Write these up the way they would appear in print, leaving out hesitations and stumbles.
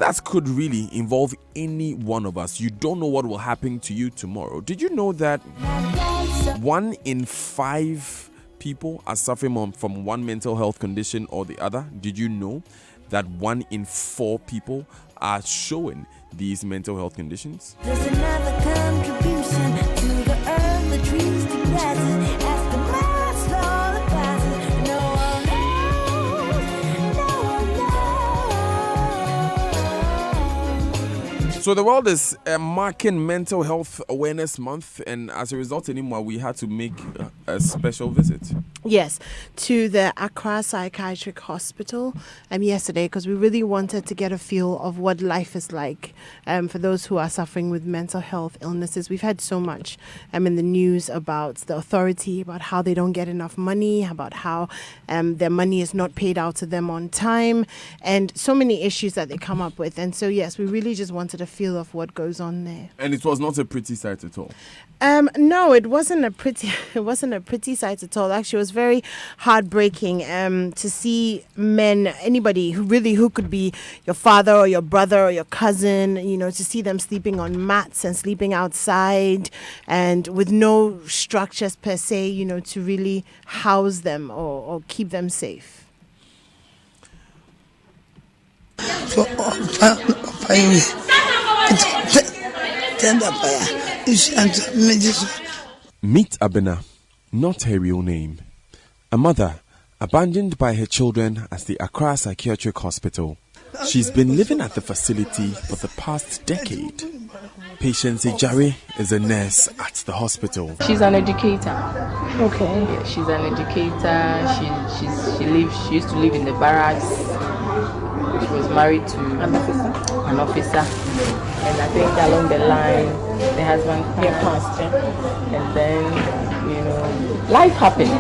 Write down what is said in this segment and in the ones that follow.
that could really involve any one of us. You don't know what will happen to you tomorrow. Did you know that 1 in 5 people are suffering from one mental health condition or the other? Did you know that 1 in 4 people are showing these mental health conditions? There's another contribution to the earth, the trees, the grasses, as the mind slowly passes. No one knows. So the world is marking Mental Health Awareness Month, and as a result, anymore, we had to make a special visit. Yes, to the Accra Psychiatric Hospital yesterday, because we really wanted to get a feel of what life is like for those who are suffering with mental health illnesses. We've had so much in the news about the authority, about how they don't get enough money, about how their money is not paid out to them on time, and so many issues that they come up with. And so, yes, we really just wanted a feel of what goes on there. And it was not a pretty sight at all. No, it wasn't a pretty sight at all. Actually, it was very heartbreaking to see men, anybody who could be your father or your brother or your cousin, to see them sleeping on mats and sleeping outside and with no structures per se, to really house them or keep them safe. Meet Abena, not her real name. A mother abandoned by her children at the Accra Psychiatric Hospital. She's been living at the facility for the past decade. Patience Ejari is a nurse at the hospital. She's an educator. Okay. Yeah, she's an educator. She used to live in the barracks. She was married to an officer. And I think along the line, the husband passed. And then, life happens.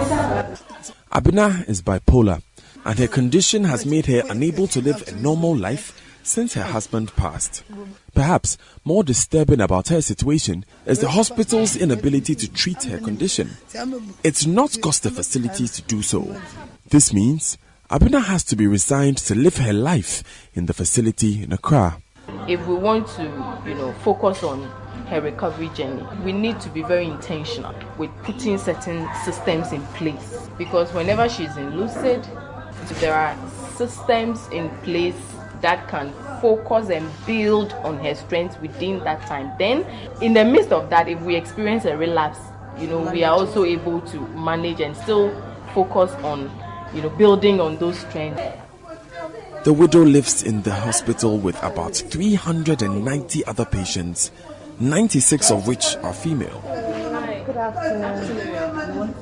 Abena is bipolar, and her condition has made her unable to live a normal life since her husband passed. Perhaps more disturbing about her situation is the hospital's inability to treat her condition. It's not cost the facilities to do so. This means Abena has to be resigned to live her life in the facility in Accra. If we want to, focus on her recovery journey, we need to be very intentional with putting certain systems in place. Because whenever she's in lucid, there are systems in place that can focus and build on her strengths within that time. Then, in the midst of that, if we experience a relapse, we are also able to manage and still focus on, building on those strengths. The widow lives in the hospital with about 390 other patients, 96 of which are female. Good afternoon.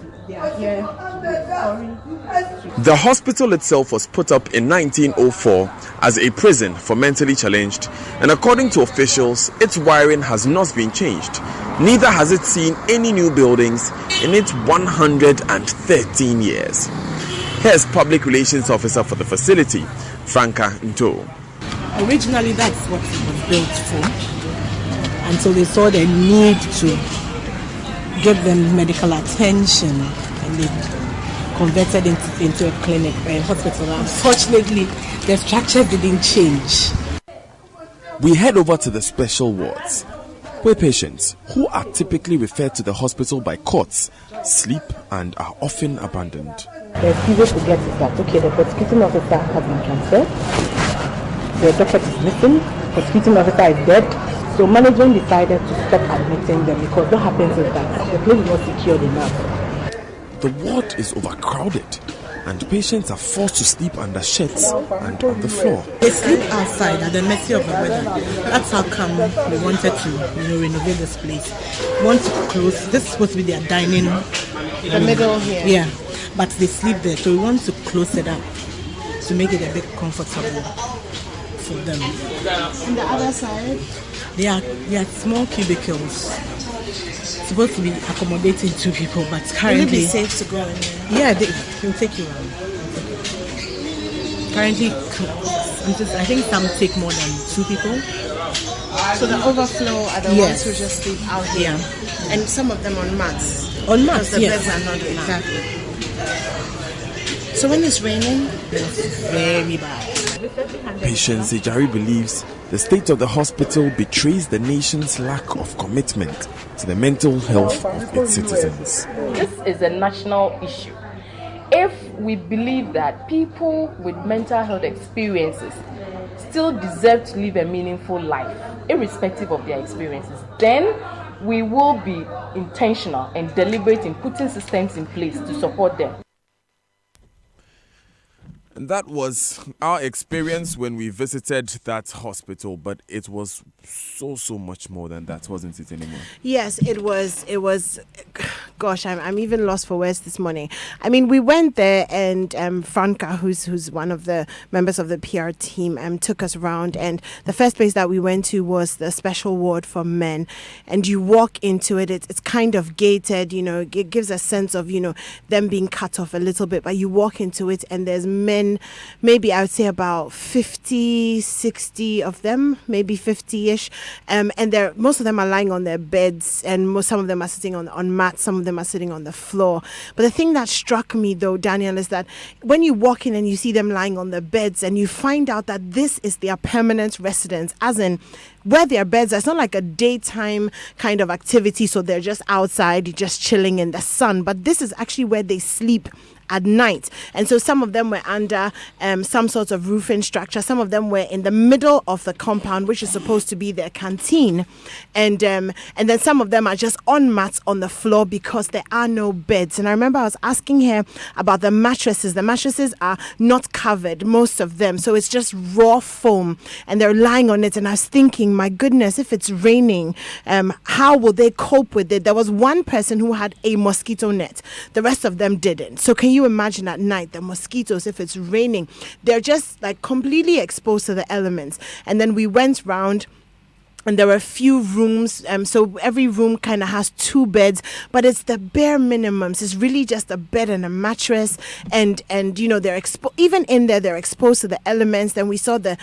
The hospital itself was put up in 1904 as a prison for mentally challenged, and according to officials, its wiring has not been changed. Neither has it seen any new buildings in its 113 years. Here's Public Relations Officer for the facility, Franca Nto. Originally, that's what it was built for, until they saw the need to give them medical attention, and they converted it into a clinic, a hospital. Unfortunately, the structure didn't change. We head over to the special wards, where patients who are typically referred to the hospital by courts sleep and are often abandoned. The previous to get is that, okay, the prosecuting officer has been transferred, the doctor is missing, the prosecuting officer is dead, so management decided to stop admitting them because what happens is that the place is not secured enough. The ward is overcrowded, and patients are forced to sleep under sheds and on the floor. They sleep outside at the mercy of the weather. That's how come we wanted to, renovate this place. We want to close. This is supposed to be their dining. The middle here. Yeah, but they sleep there, so we want to close it up to make it a bit comfortable for them. On the other side, they are small cubicles. Supposed to be accommodating 2 people, but currently will it be safe to go in there? Yeah, they will take you around. Currently, I think some take more than 2 people. So the overflow are the ones who just sleep out here, and some of them on mats. On mats, because the beds are not exactly. So when it's raining, it's very bad. Patience Ejari believes the state of the hospital betrays the nation's lack of commitment to the mental health of its citizens. This is a national issue. If we believe that people with mental health experiences still deserve to live a meaningful life, irrespective of their experiences, then we will be intentional and deliberate in putting systems in place to support them. And that was our experience when we visited that hospital, but it was so much more than that, wasn't it anymore? Yes, it was. Gosh, I'm even lost for words this morning. I mean, we went there, and Franca, who's one of the members of the PR team, took us around. And the first place that we went to was the special ward for men. And you walk into it; it's kind of gated. You know, it gives a sense of them being cut off a little bit. But you walk into it, and there's men. Maybe I would say about 50, 60 of them, maybe 50-ish. And most of them are lying on their beds, and some of them are sitting on mats, some of them are sitting on the floor. But the thing that struck me, though, Daniel, is that when you walk in and you see them lying on the beds and you find out that this is their permanent residence, as in where their beds are, it's not like a daytime kind of activity, so they're just outside, just chilling in the sun. But this is actually where they sleep at night. And so some of them were under some sort of roofing structure. Some of them were in the middle of the compound, which is supposed to be their canteen. And then some of them are just on mats on the floor because there are no beds. And I remember I was asking her about the mattresses. The mattresses are not covered, most of them. So it's just raw foam and they're lying on it. And I was thinking, my goodness, if it's raining, how will they cope with it? There was one person who had a mosquito net. The rest of them didn't. So can you imagine at night the mosquitoes, if it's raining, they're just like completely exposed to the elements. And then we went round, and there were a few rooms, so every room kind of has 2 beds, but it's the bare minimums. It's really just a bed and a mattress, and they're even in there they're exposed to the elements. Then we saw the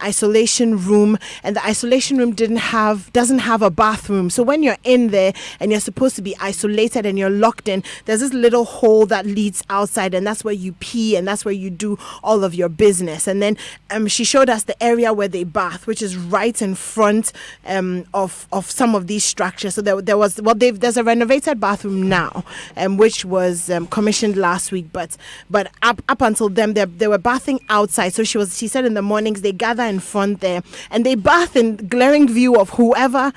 isolation room, and the isolation room doesn't have a bathroom. So when you're in there and you're supposed to be isolated and you're locked in, there's this little hole that leads outside, and that's where you pee and that's where you do all of your business. And then she showed us the area where they bath, which is right in front of some of these structures. So there's a renovated bathroom now, which was commissioned last week. But up until then, they were bathing outside. So she said in the mornings they gather in front there and they bath in glaring view of whoever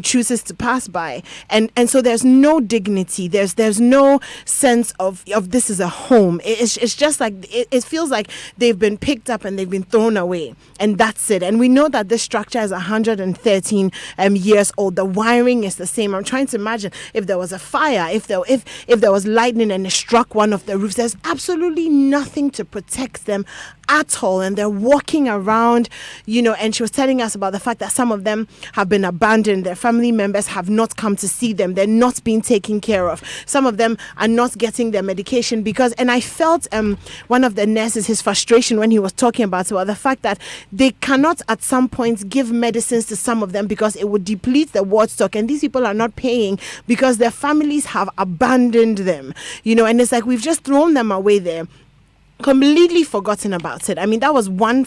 chooses to pass by. And so there's no dignity. There's no sense of this is a home. It's just like it feels like they've been picked up and they've been thrown away, and that's it. And we know that this structure is 113 years old. The wiring is the same. I'm trying to imagine if there was a fire, if there was lightning and it struck one of the roofs. There's absolutely nothing to protect them at all, and they're walking around, and she was telling us about the fact that some of them have been abandoned. Their family members have not come to see them. They're not being taken care of. Some of them are not getting their medication and I felt one of the nurses, his frustration when he was talking about the fact that they cannot at some points give medicines to some of them because it would deplete the ward stock, and these people are not paying because their families have abandoned them, and it's like we've just thrown them away there, completely forgotten about it. I mean, that was one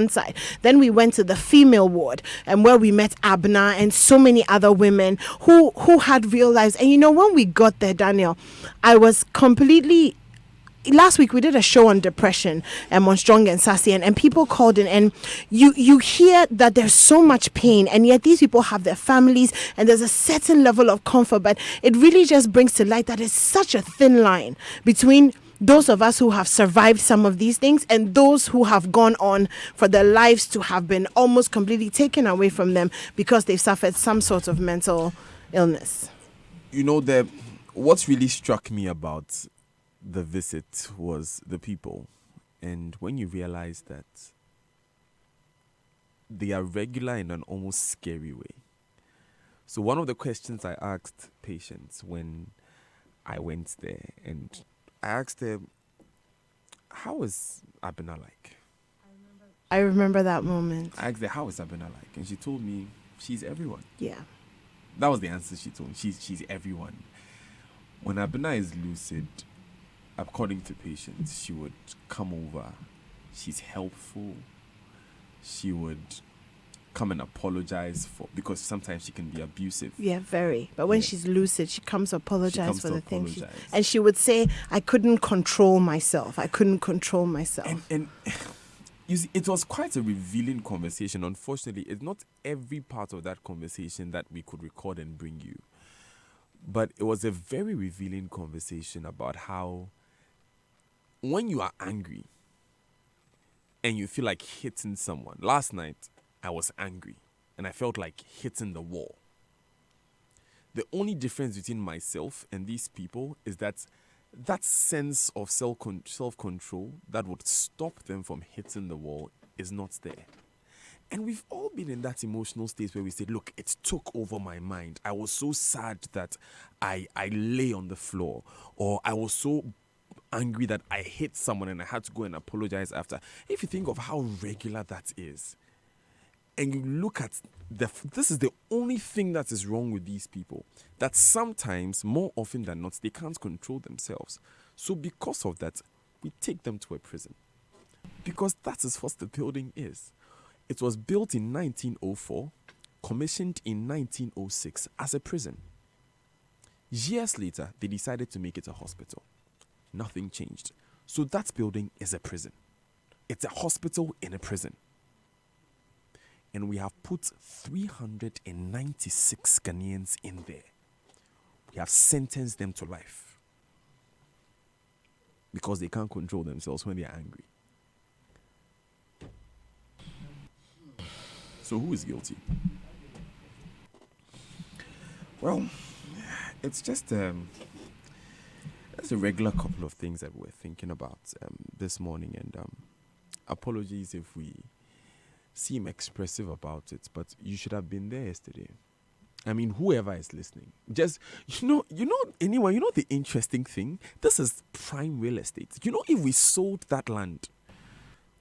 side. Then we went to the female ward, and where we met Abna and so many other women who had real lives. And when we got there, Daniel, I was completely. Last week we did a show on depression on Strong and Sassy, and people called in, and you hear that there's so much pain, and yet these people have their families and there's a certain level of comfort, but it really just brings to light that it's such a thin line between those of us who have survived some of these things and those who have gone on for their lives to have been almost completely taken away from them because they've suffered some sort of mental illness. What really struck me about the visit was the people, and when you realize that they are regular in an almost scary way. So one of the questions I asked patients when I went there, and I asked them, how is Abena like? I remember that moment. I asked her, how is Abena like? And she told me, she's everyone. Yeah. That was the answer she told me. She's everyone. When Abena is lucid, according to patients, she would come over. She's helpful. She would come and apologize for, because sometimes she can be abusive. Yeah, very. But when Yeah. she's lucid, she comes to apologize comes for to the things. apologize. And she would say, I couldn't control myself. I couldn't control myself. And you see, it was quite a revealing conversation. Unfortunately, it's not every part of that conversation that we could record and bring you. But it was a very revealing conversation about how when you are angry and you feel like hitting someone. Last night, I was angry and I felt like hitting the wall. The only difference between myself and these people is that sense of self-control that would stop them from hitting the wall is not there. And we've all been in that emotional state where we say, look, it took over my mind. I was so sad that I lay on the floor, or I was so angry that I hit someone and I had to go and apologize after. If you think of how regular that is, and you look at this is the only thing that is wrong with these people, that sometimes, more often than not, they can't control themselves. So because of that, we take them to a prison. Because that is what the building is. It was built in 1904, commissioned in 1906 as a prison. Years later, they decided to make it a hospital. Nothing changed. So that building is a prison. It's a hospital in a prison. And we have put 396 Ghanaians in there. We have sentenced them to life because they can't control themselves when they are angry. So who is guilty? Well, it's just it's a regular couple of things that we're thinking about this morning, and apologies if we seem expressive about it, but you should have been there yesterday. I mean, whoever is listening, just, anyone, the interesting thing, this is prime real estate. If we sold that land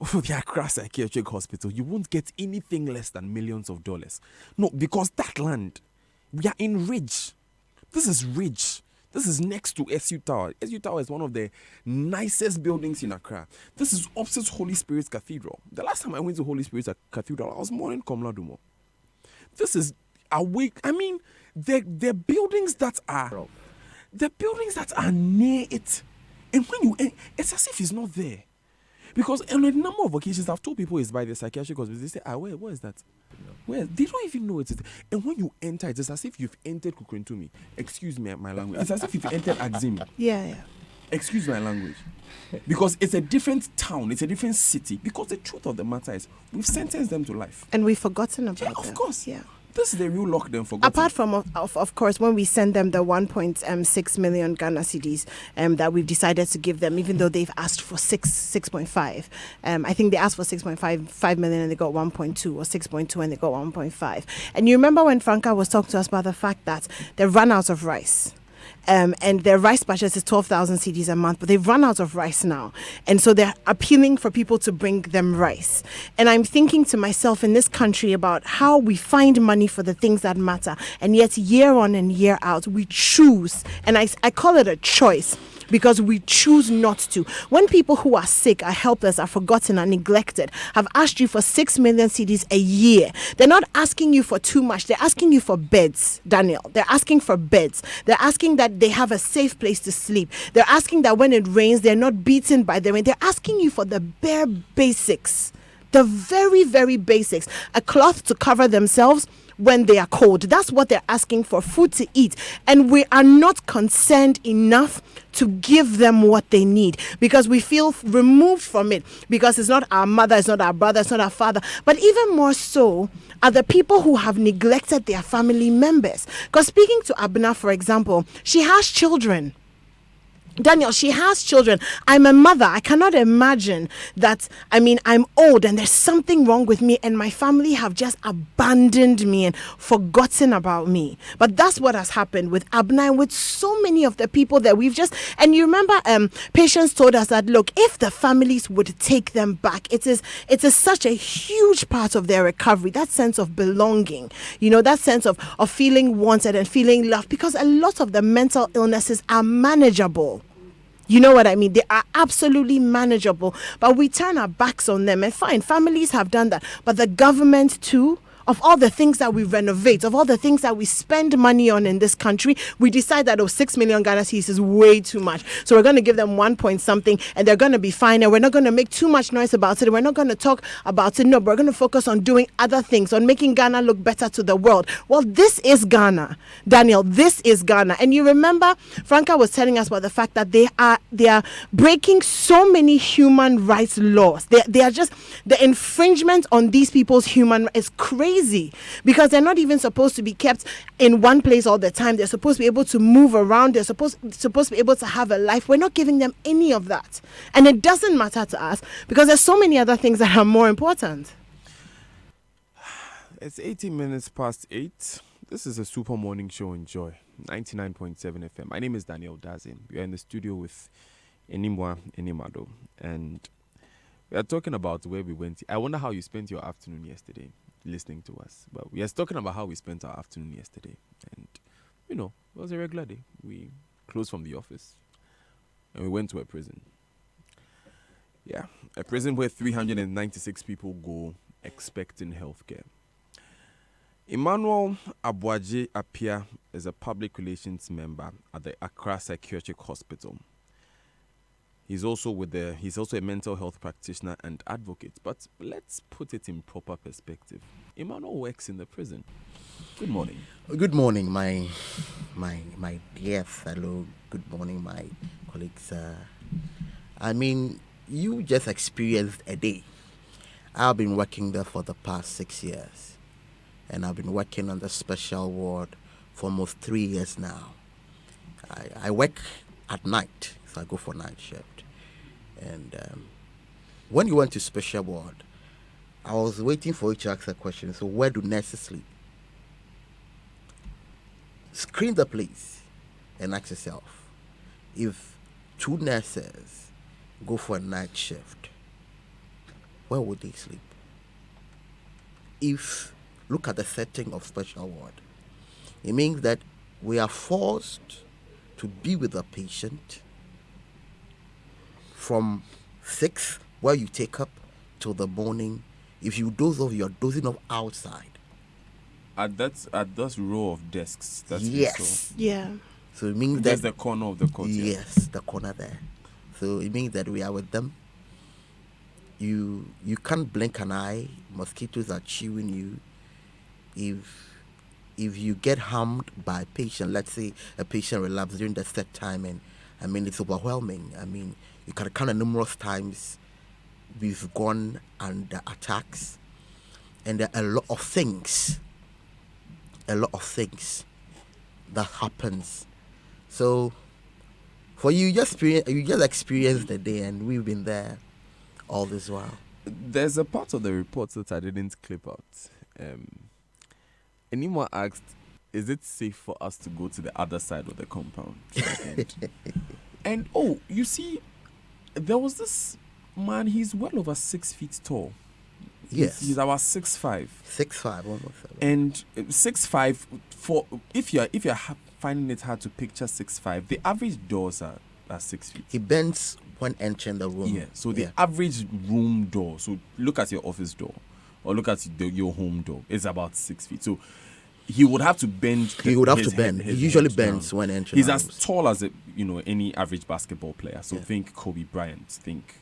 for the Accra Psychiatric Hospital, you won't get anything less than millions of dollars. No, because that land, we are in Ridge. This is Ridge. This is next to SU Tower. SU Tower is one of the nicest buildings in Accra. This is opposite Holy Spirit Cathedral. The last time I went to Holy Spirit Cathedral, I was mourning Komla Dumo. This is awake. I mean, the buildings that are near it, and it's as if it's not there. Because on a number of occasions, I've told people it's by the psychiatric hospital. They say, where is that? Where? They don't even know it is. And when you enter, it's as if you've entered Kukrentumi. Excuse me, my language. It's as if you've entered Axim. Yeah. Excuse my language. Because it's a different town, it's a different city. Because the truth of the matter is, we've sentenced them to life. And we've forgotten about Yeah, them. of course. Yeah. This is the real lockdown forgotten. Apart from, of course, when we send them the 1.6 million Ghana cedis that we've decided to give them, even though they've asked for 6.5. I think they asked for 6.5 million and they got 1.2, or 6.2 and they got 1.5. And you remember when Franca was talking to us about the fact that they've run out of rice. And their rice budget is 12,000 cedis a month, but they've run out of rice now. And so they're appealing for people to bring them rice. And I'm thinking to myself in this country about how we find money for the things that matter. And yet year on and year out, we choose, and I call it a choice, because we choose not to. When people who are sick, are helpless, are forgotten, are neglected, have asked you for 6 million cedis a year, they're not asking you for too much. They're asking you for beds, Daniel. They're asking for beds. They're asking that they have a safe place to sleep. They're asking that when it rains, they're not beaten by the rain. They're asking you for the bare basics, the very, very basics. A cloth to cover themselves when they are cold. That's what they're asking for, food to eat. And we are not concerned enough to give them what they need, because we feel removed from it, because it's not our mother, it's not our brother, it's not our father. But even more so are the people who have neglected their family members. Because speaking to Abna, for example, she has children. Daniel, she has children. I'm a mother. I cannot imagine that. I mean, I'm old and there's something wrong with me and my family have just abandoned me and forgotten about me. But that's what has happened with Abna and with so many of the people that we've just... And you remember, Patience told us that, look, if the families would take them back, it is such a huge part of their recovery, that sense of belonging, that sense of feeling wanted and feeling loved, because a lot of the mental illnesses are manageable. You know what I mean? They are absolutely manageable, but we turn our backs on them. And fine, families have done that. But the government too, of all the things that we renovate, of all the things that we spend money on in this country, we decide that 6 million Ghana cedis is way too much. So we're going to give them 1 point something and they're going to be fine. And we're not going to make too much noise about it. We're not going to talk about it. No, but we're going to focus on doing other things, on making Ghana look better to the world. Well, this is Ghana, Daniel. This is Ghana. And you remember, Franca was telling us about the fact that they are breaking so many human rights laws. They are just, the infringement on these people's human rights is crazy, because they're not even supposed to be kept in one place all the time. They're supposed to be able to move around. They're supposed to be able to have a life. We're not giving them any of that. And it doesn't matter to us because there's so many other things that are more important. It's 18 minutes past 8. This is a super morning show in Joy, 99.7 FM. My name is Daniel Dazin. We are in the studio with Enimwa Enimado, and we are talking about where we went. I wonder how you spent your afternoon yesterday listening to us. But we are talking about how we spent our afternoon yesterday. And, it was a regular day. We closed from the office and we went to a prison. Yeah, a prison where 396 people go expecting healthcare. Emmanuel Abuaje Apia is a public relations member at the Accra Psychiatric Hospital. He's also a mental health practitioner and advocate. But let's put it in proper perspective. Emmanuel works in the prison. Good morning. Good morning, my dear fellow. Good morning, my colleagues. You just experienced a day. I've been working there for the past 6 years, and I've been working on the special ward for almost 3 years now. I work at night, so I go for night shift. And when you went to special ward, I was waiting for you to ask a question. So where do nurses sleep? Screen the place and ask yourself, if 2 nurses go for a night shift, where would they sleep? Look at the setting of special ward. It means that we are forced to be with the patient from 6, where you take up, till the morning. If you doze off, you're dozing off outside. At that row of desks. Yes. Yeah. So it means that's that the corner of the court. Yes, the corner there. So it means that we are with them. You can't blink an eye. Mosquitoes are chewing you. If you get harmed by a patient, let's say a patient relapses during the set time, and it's overwhelming. You can count numerous times we've gone under attacks, and there are a lot of things that happens. So for you just experienced the day, and we've been there all this while. There's a part of the report that I didn't clip out. Anyone asked, is it safe for us to go to the other side of the compound? And you see, there was this man, he's well over 6 feet tall. Yes. He's about 6'5". 6'5", almost. And 6'5", for if you're finding it hard to picture 6'5", the average doors are 6 feet. He bends when entering the room. Yeah. So the average room door, so look at your office door or look at your home door, it's about 6 feet. So he would have to bend. He usually bends when entering. He's as tall as any average basketball player. So think Kobe Bryant, think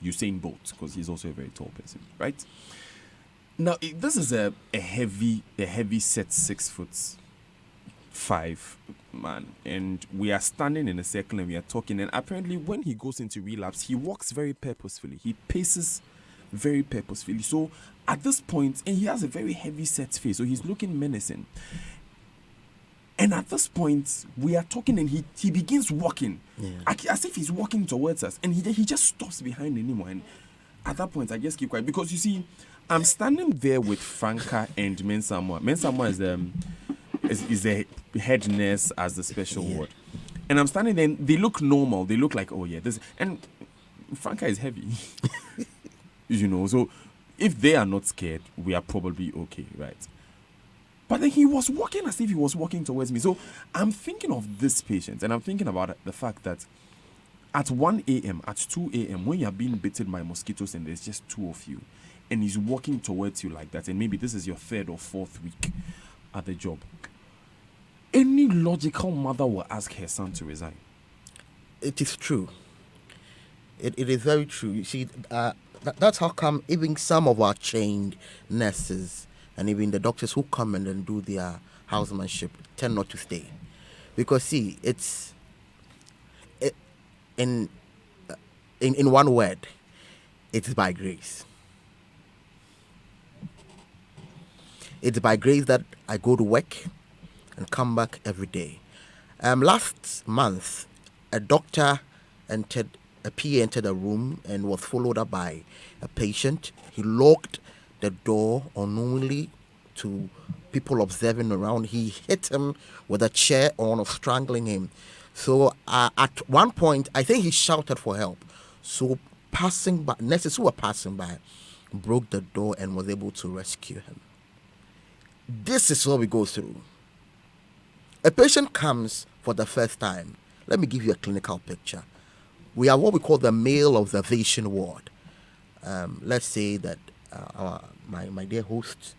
Usain Bolt, because he's also a very tall person, right? Now this is a heavy set 6'5" man, and we are standing in a circle and we are talking. And apparently, when he goes into relapse, he walks very purposefully. He paces very purposefully. So at this point, and he has a very heavy set face, so he's looking menacing. And at this point, we are talking, and he begins walking, as if he's walking towards us, and he just stops behind anyone. And at that point, I just keep quiet, because you see, I'm standing there with Franca and Mensamwa. Mensamwa is the head nurse as the special ward, and I'm standing there. And they look normal. They look like, this, and Franca is heavy, So if they are not scared, we are probably okay, right? But then he was walking as if he was walking towards me. So I'm thinking of this patient, and I'm thinking about the fact that at 1 a.m., at 2 a.m., when you're being bitten by mosquitoes and there's just 2 of you, and he's walking towards you like that, and maybe this is your third or fourth week at the job, any logical mother will ask her son to resign. It is true. It is very true. You see, that's how come even some of our trained nurses and even the doctors who come in and do their housemanship tend not to stay. Because, see, in one word, it's by grace. It's by grace that I go to work and come back every day. Last month, a PA entered a room and was followed up by a patient. He locked the door unknowingly to people observing around. He hit him with a chair on, strangling him. So at one point, I think he shouted for help. So nurses who were passing by broke the door and was able to rescue him. This is what we go through. A patient comes for the first time. Let me give you a clinical picture. We are what we call the male observation ward. Let's say that my dear host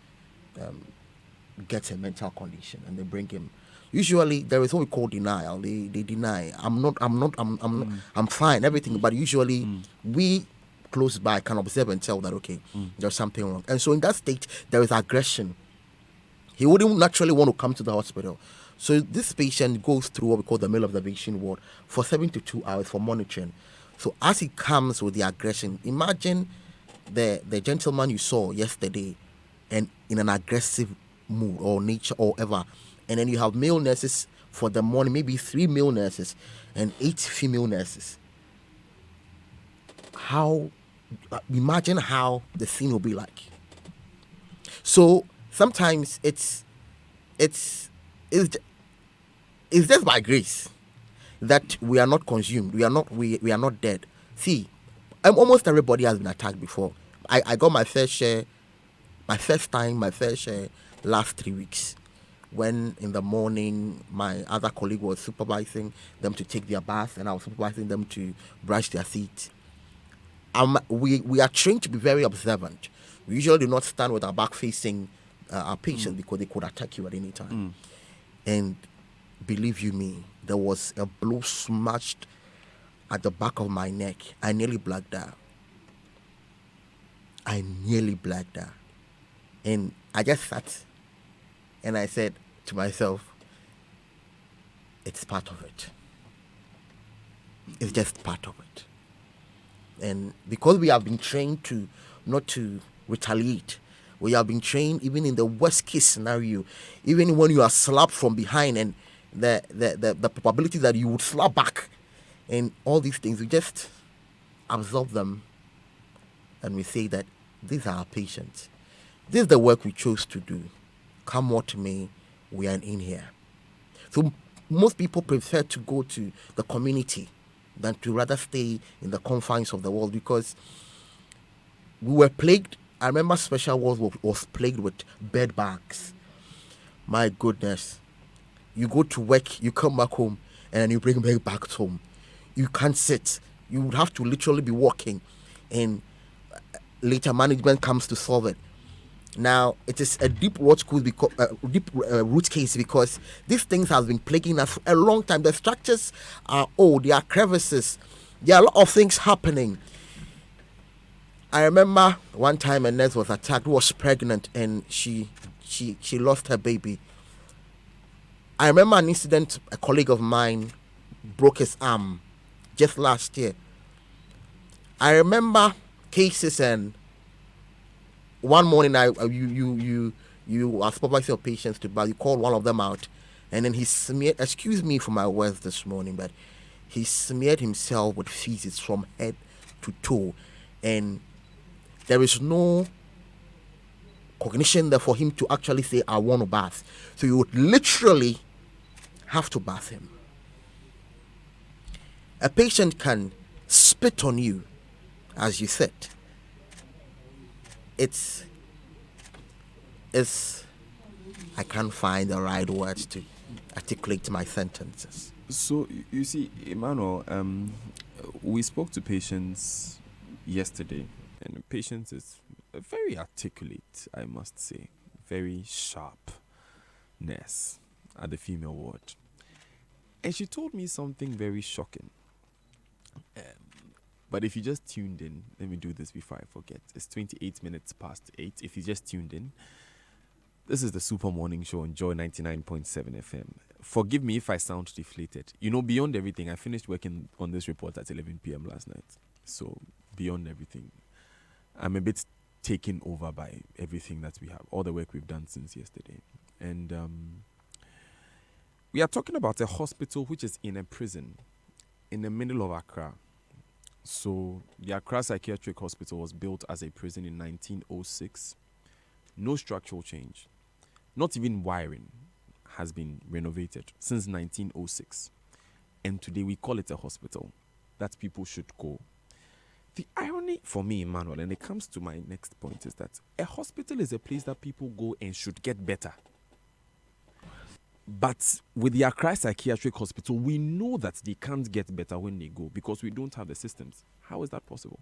gets a mental condition and they bring him. Usually there is what we call denial. They deny. I'm fine, everything. But usually we close by can observe and tell that there's something wrong. And so in that state there is aggression. He wouldn't naturally want to come to the hospital. So this patient goes through what we call the male observation ward for 72 hours for monitoring. So as he comes with the aggression, imagine the gentleman you saw yesterday and in an aggressive mood or nature or ever. And then you have male nurses for the morning, maybe 3 male nurses and 8 female nurses. Imagine how the scene will be like. So sometimes it's just by grace that we are not consumed. We are not dead. See, almost everybody has been attacked before. I got my fair share last 3 weeks, when in the morning my other colleague was supervising them to take their bath and I was supervising them to brush their teeth. We are trained to be very observant. We usually do not stand with our back facing our patients because they could attack you at any time. And believe you me, there was a blow smashed at the back of my neck. I nearly blacked out. And I just sat and I said to myself, it's part of it. It's just part of it. And because we have been trained to not to retaliate, we have been trained even in the worst case scenario, even when you are slapped from behind and the probability that you would slap back and all these things, we just absorb them and we say that these are our patients. This is the work we chose to do. Come what may, we are in here. So most people prefer to go to the community than to rather stay in the confines of the world, because we were plagued. I remember special wards was plagued with bed bugs. My goodness. You go to work, you come back home, and then you bring bed bugs home. You can't sit. You would have to literally be walking, and later management comes to solve it. Now, it is a deep root case because these things have been plaguing us for a long time. The structures are old, there are crevices, there are a lot of things happening. I remember one time a nurse was attacked, who was pregnant, and she lost her baby. I remember an incident, a colleague of mine broke his arm just last year. I remember cases, and one morning you are supervising your patients but you called one of them out, and then he smeared, excuse me for my words this morning, but he smeared himself with feces from head to toe, and there is no cognition there for him to actually say, I want to bath. So you would literally have to bath him. A patient can spit on you, as you said. It's I can't find the right words to articulate my sentences. So you see, Emmanuel, we spoke to patients yesterday, and patients is very articulate, I must say, very sharpness at the female ward. And she told me something very shocking. But if you just tuned in, let me do this before I forget. It's 28 minutes past 8. If you just tuned in, this is the Super Morning Show on Joy 99.7 FM. Forgive me if I sound deflated. You know, beyond everything, I finished working on this report at 11 p.m. last night. So, beyond everything, I'm a bit taken over by everything that we have, all the work we've done since yesterday. And we are talking about a hospital which is in a prison in the middle of Accra. So, the Accra Psychiatric Hospital was built as a prison in 1906. No structural change. Not even wiring has been renovated since 1906. And today we call it a hospital that people should go. The irony for me, Emmanuel, and it comes to my next point, is that a hospital is a place that people go and should get better. But with the Accra Psychiatric Hospital, we know that they can't get better when they go because we don't have the systems. How is that possible?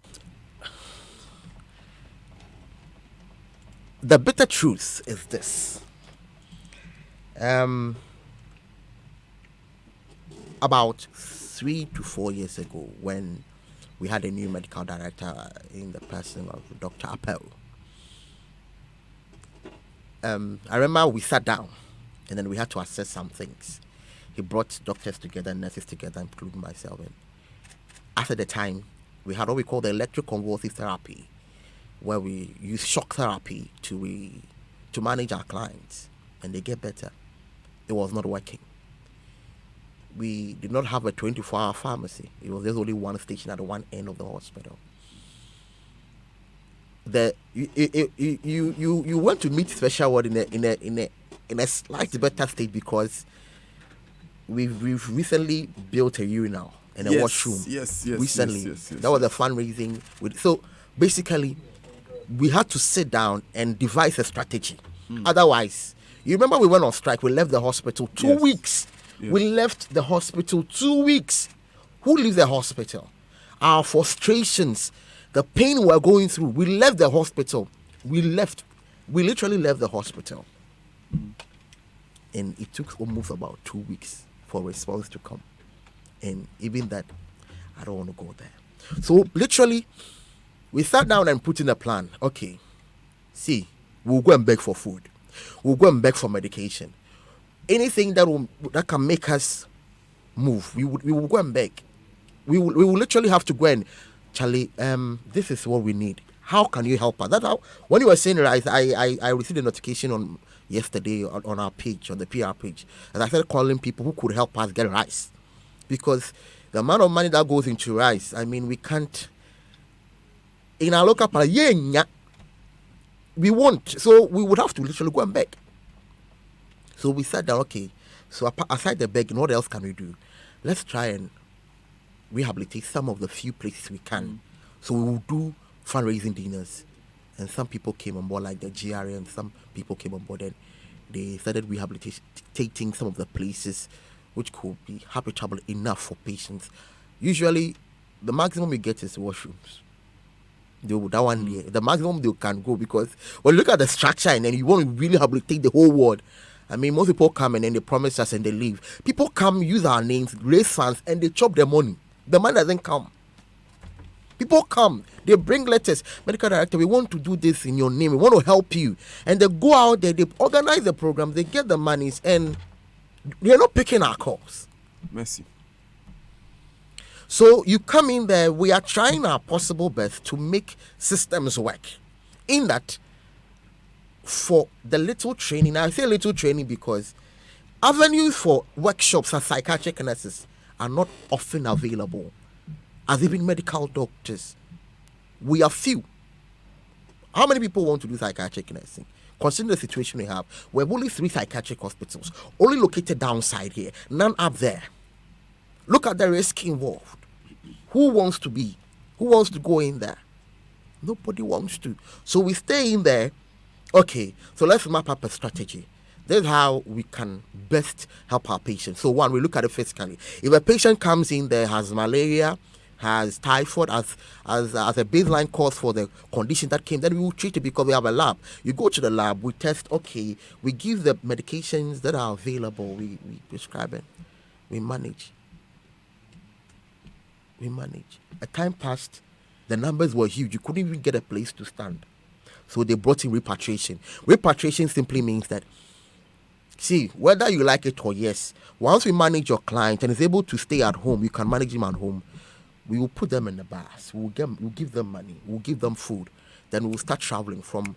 The bitter truth is this. About 3 to 4 years ago, when we had a new medical director in the person of Dr. Appel, I remember we sat down and then we had to assess some things. He brought doctors together, nurses together, including myself. And after the time, we had what we call the electroconvulsive therapy, where we use shock therapy to manage our clients, and they get better. It was not working. We did not have a 24-hour pharmacy. It was just only one station at one end of the hospital. You want to meet special ward in a slightly better state because we've recently built a urinal and a washroom. Yes. Recently, that was a fundraising. So basically, we had to sit down and devise a strategy. Otherwise, you remember we went on strike. We left the hospital 2 weeks. Yes. We left the hospital 2 weeks. Who leaves the hospital? Our frustrations, the pain we're going through. We left the hospital. We literally left the hospital. And it took almost about 2 weeks for a response to come. And even that, I don't want to go there. So literally, we sat down and put in a plan. Okay, see, we'll go and beg for food. We'll go and beg for medication. Anything that can make us move, we will go and beg. We will literally have to go and, Charlie, this is what we need. How can you help us? That's how, when you were saying rice, I received a notification on yesterday on our page, on the PR page, and I started calling people who could help us get rice. Because the amount of money that goes into rice, I mean, we can't, in our local part, we won't. So we would have to literally go and beg. So we sat down, okay, so aside the begging, what else can we do? Let's try and rehabilitate some of the few places we can. So we will do fundraising dinners. And some people came on board, like the GRA, and some people came on board and they started rehabilitating some of the places which could be habitable enough for patients. Usually, the maximum you get is washrooms. That one day, the maximum they can go, because when you look at the structure and then you want to really rehabilitate the whole ward. I mean, most people come and then they promise us and they leave. People come, use our names, raise funds, and they chop their money. The money doesn't come. People come, they bring letters. Medical director, we want to do this in your name. We want to help you. And they go out there, they organize the program, they get the monies, and they're not picking our calls. Mercy. So you come in there, we are trying our possible best to make systems work. In that, for the little training, I say little training because avenues for workshops and psychiatric nurses are not often available, as even medical doctors. We are few. How many people want to do psychiatric nursing? Consider the situation we have. We have only 3 psychiatric hospitals, only located downside here, none up there. Look at the risk involved. Who wants to go in there? Nobody wants to. So we stay in there. Okay, so let's map up a strategy. This is how we can best help our patients. So one, we look at it physically. If a patient comes in there, has malaria, has typhoid as a baseline cause for the condition that came, then we will treat it because we have a lab. You go to the lab, we test, okay, we give the medications that are available, we prescribe it, we manage. A time passed, the numbers were huge, you couldn't even get a place to stand. So they brought in repatriation. Repatriation simply means that, see, whether you like it or yes, once we manage your client and is able to stay at home, you can manage him at home. We will put them in the bus. We'll give them money. We'll give them food. Then we'll start traveling from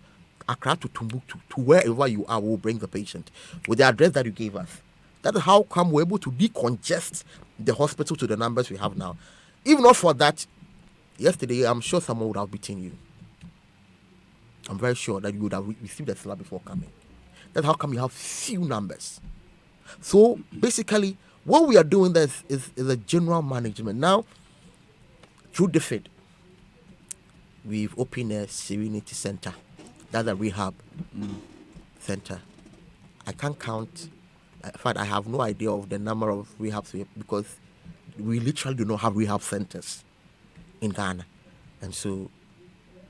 Accra to Timbuktu, to wherever you are. We'll bring the patient with the address that you gave us. That is how come we're able to decongest the hospital to the numbers we have now. If not for that, yesterday I'm sure someone would have beaten you. I'm very sure that you would have received a slap before coming. That's how come you have few numbers. So basically, what we are doing there is a general management. Now, through DFID, we've opened a Serenity Center. That's a rehab center. I can't count. In fact, I have no idea of the number of rehabs because we literally do not have rehab centers in Ghana. And so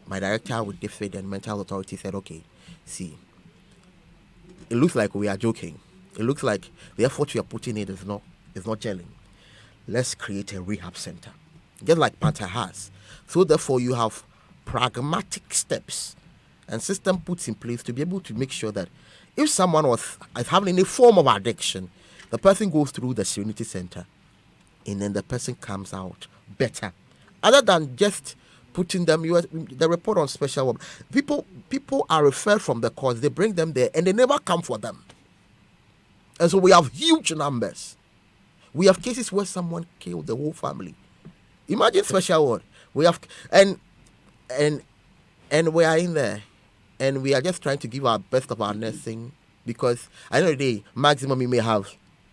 my director with DFID and Mental Authority said, okay, see, it looks like we are joking. It looks like the effort we are putting in is not gelling. Let's create a rehab center, just like Panther has. So therefore, you have pragmatic steps and system puts in place to be able to make sure that if someone is having any form of addiction, the person goes through the Serenity Center, and then the person comes out better, other than just putting them. The report on special work. People are referred from the courts. They bring them there, and they never come for them. And so we have huge numbers. We have cases where someone killed the whole family. Imagine special ward. We have and we are in there, and we are just trying to give our best of our nursing, because at the end of the day, maximum you may have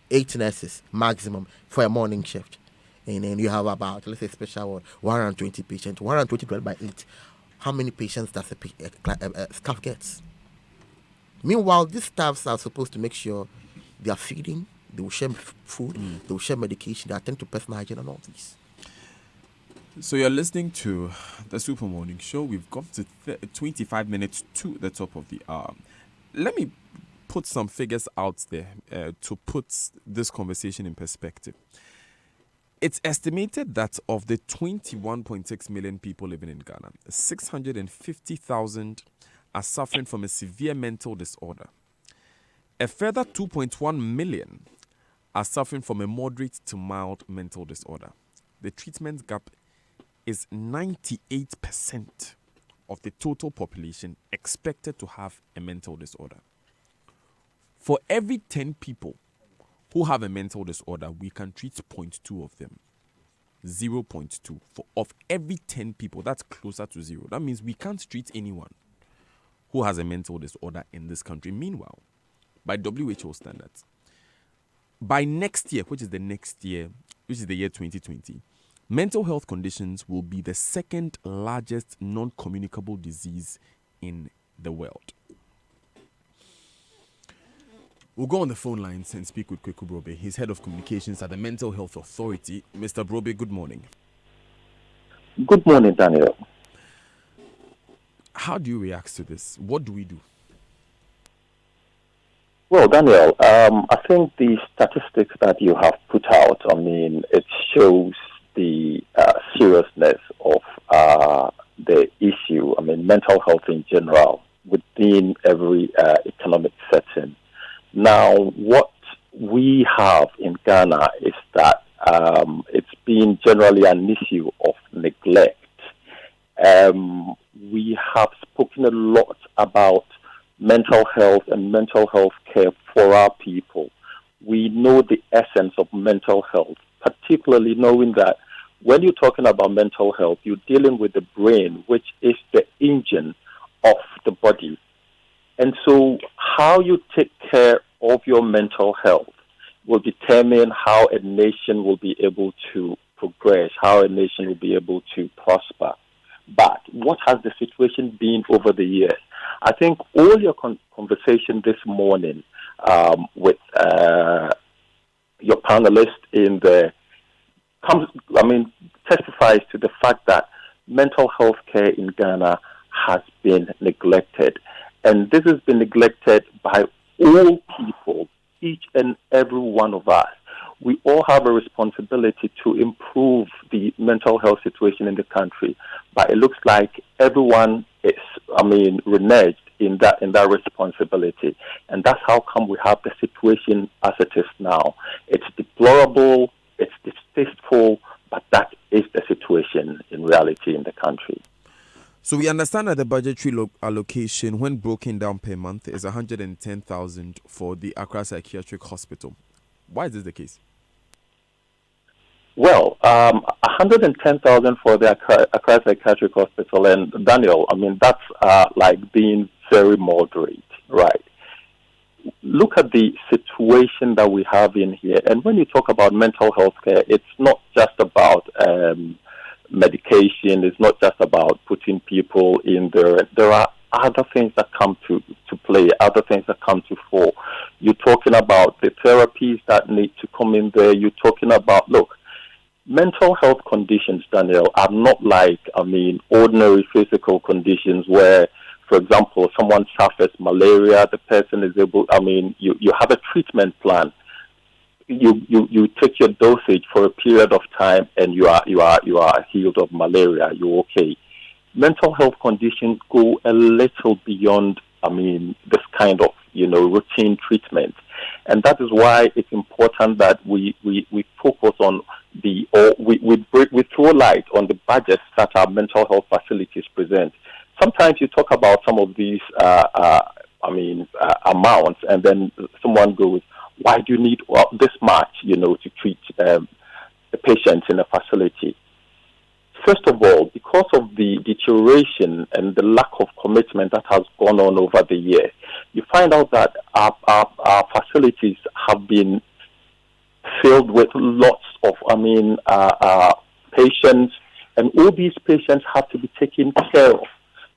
8 nurses maximum for a morning shift, and then you have about, let's say, special ward 120 patients. 120 divided by 8. How many patients does a staff gets? Meanwhile, these staffs are supposed to make sure they are feeding, they will share food, they will share medication, they attend to personal hygiene and all these. So you're listening to the Super Morning Show. We've got to 25 minutes to the top of the hour. Let me put some figures out there to put this conversation in perspective. It's estimated that of the 21.6 million people living in Ghana, 650,000 are suffering from a severe mental disorder. A further 2.1 million are suffering from a moderate to mild mental disorder. The treatment gap is 98% of the total population expected to have a mental disorder. For every 10 people who have a mental disorder, we can treat 0.2 of them. 0.2 of every 10 people. That's closer to 0. That means we can't treat anyone who has a mental disorder in this country. Meanwhile, by WHO standards, by next year, which is the year 2020, mental health conditions will be the second largest non-communicable disease in the world. We'll go on the phone lines and speak with Kweku Brobe. He's head of communications at the Mental Health Authority. Mr. Brobe, good morning. Good morning, Daniel. How do you react to this? What do we do? Well, Daniel, I think the statistics that you have put out, it shows the seriousness of the issue. Mental health in general within every economic setting. Now, what we have in Ghana is that it's been generally an issue of neglect. We have spoken a lot about mental health and mental health care for our people. We know the essence of mental health, particularly knowing that when you're talking about mental health, you're dealing with the brain, which is the engine of the body. And so how you take care of your mental health will determine how a nation will be able to progress, how a nation will be able to prosper. But what has the situation been over the years? I think all your conversation this morning with your panelists in the testifies to the fact that mental health care in Ghana has been neglected. And this has been neglected by all people, each and every one of us. We all have a responsibility to improve the mental health situation in the country, but it looks like everyone is, reneged in that responsibility, and that's how come we have the situation as it is now. It's deplorable, it's distasteful, but that is the situation in reality in the country. So we understand that the budgetary allocation, when broken down per month, is 110,000 for the Accra Psychiatric Hospital. Why is this the case? Well, 110,000 for the Accra Psychiatric Hospital, and Daniel, that's like being very moderate, right? Look at the situation that we have in here, and when you talk about mental health care, it's not just about medication, it's not just about putting people in there. There are other things that come to play, other things that come to fore. You're talking about the therapies that need to come in there. You're talking about, look, mental health conditions, Daniel, are not like, ordinary physical conditions where, for example, someone suffers malaria, the person is able, you have a treatment plan. You take your dosage for a period of time and you are healed of malaria, you're okay. Mental health conditions go a little beyond, this kind of, routine treatment. And that is why it's important that we focus on we throw light on the budgets that our mental health facilities present. Sometimes you talk about some of these, amounts, and then someone goes, why do you need this much, to treat the patients in a facility? First of all, because of the deterioration and the lack of commitment that has gone on over the years, you find out that our facilities have been filled with lots of, patients, and all these patients have to be taken care of.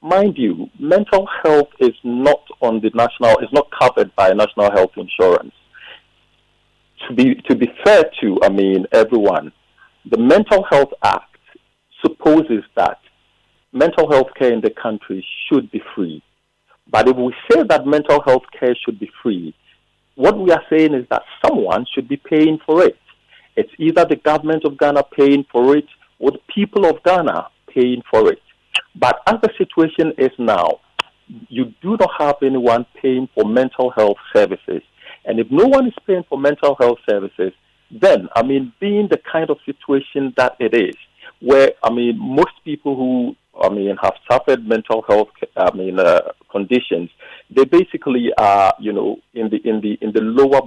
Mind you, mental health is not is not covered by national health insurance. To be fair to, everyone, the Mental Health Act supposes that mental health care in the country should be free. But if we say that mental health care should be free, what we are saying is that someone should be paying for it. It's either the government of Ghana paying for it or the people of Ghana paying for it. But as the situation is now, you do not have anyone paying for mental health services. And if no one is paying for mental health services, then, being the kind of situation that it is, where, most people who, have suffered mental health, conditions, they basically are, in the lower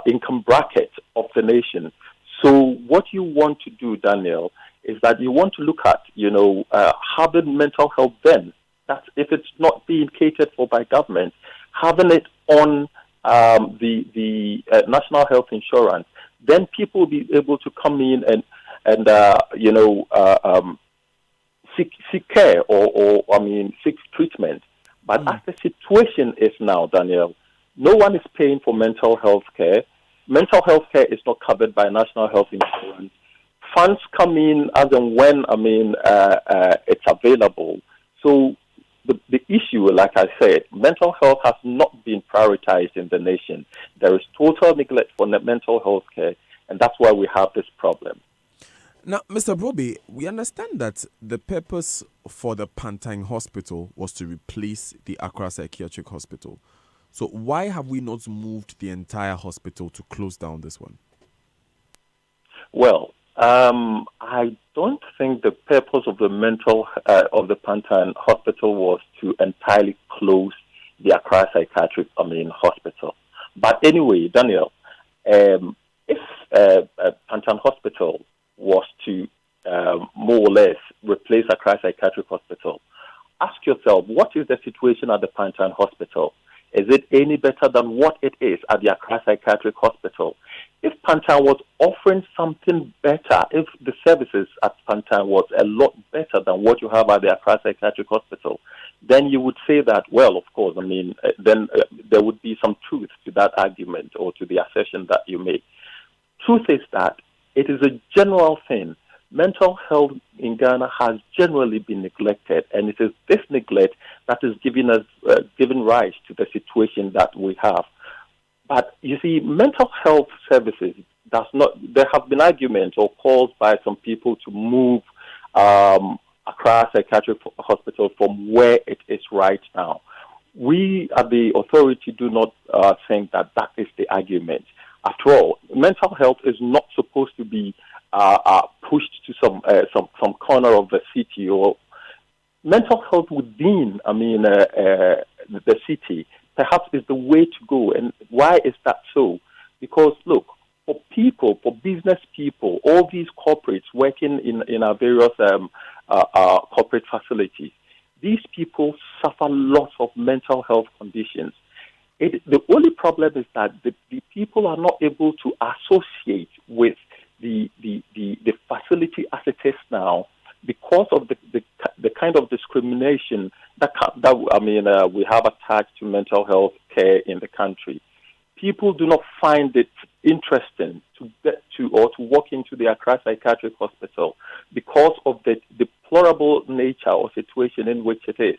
income bracket of the nation. So what you want to do, Daniel, is that you want to look at, having mental health then. That's if it's not being catered for by government, having it on the national health insurance, then people will be able to come in and seek care or seek treatment. But as the situation is now, Daniel, no one is paying for mental health care. Mental health care is not covered by national health insurance. Funds come in as and when it's available. So the issue, like I said, mental health has not been prioritized in the nation. There is total neglect for mental health care, and that's why we have this problem. Now, Mr. Broby, we understand that the purpose for the Pantang Hospital was to replace the Accra Psychiatric Hospital. So why have we not moved the entire hospital to close down this one? Well, I don't think the purpose of the of the Pantang Hospital was to entirely close the Accra Psychiatric Hospital. But anyway, Daniel, if Pantang Hospital was to more or less replace Accra Psychiatric Hospital, ask yourself, what is the situation at the Pantang Hospital? Is it any better than what it is at the Accra Psychiatric Hospital? If Pantang was offering something better, if the services at Pantang was a lot better than what you have at the Accra Psychiatric Hospital, then you would say that, well, of course, then there would be some truth to that argument or to the assertion that you make. Truth is that it is a general thing mental health in Ghana has generally been neglected, and it is this neglect that is giving rise to the situation that we have. But you see, mental health services does not. There have been arguments or calls by some people to move Accra Psychiatric Hospital from where it is right now. We at the authority do not think that is the argument. After all, mental health is not supposed to be pushed to some corner of the city, or mental health within, the city, perhaps is the way to go. And why is that so? Because, look, for people, for business people, all these corporates working in our various corporate facilities, these people suffer lots of mental health conditions. The only problem is that the people are not able to associate with the facility as it is now, because of the kind of discrimination that we have attached to mental health care in the country. People do not find it interesting to get to or to walk into the Accra Psychiatric Hospital because of the deplorable nature or situation in which it is.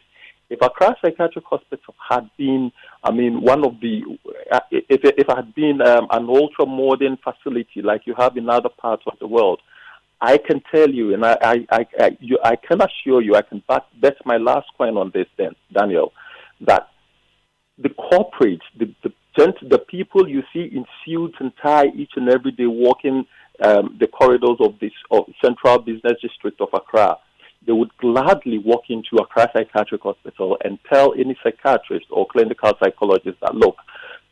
If Accra Psychiatric Hospital had been, one of the, if it had been an ultra-modern facility like you have in other parts of the world, I can tell you, and I can assure you, I can bet my last coin on this, then, Daniel, that the corporates, the people you see in suits and tie each and every day walking the corridors of this central business district of Accra, they would gladly walk into Accra Psychiatric Hospital and tell any psychiatrist or clinical psychologist that, look,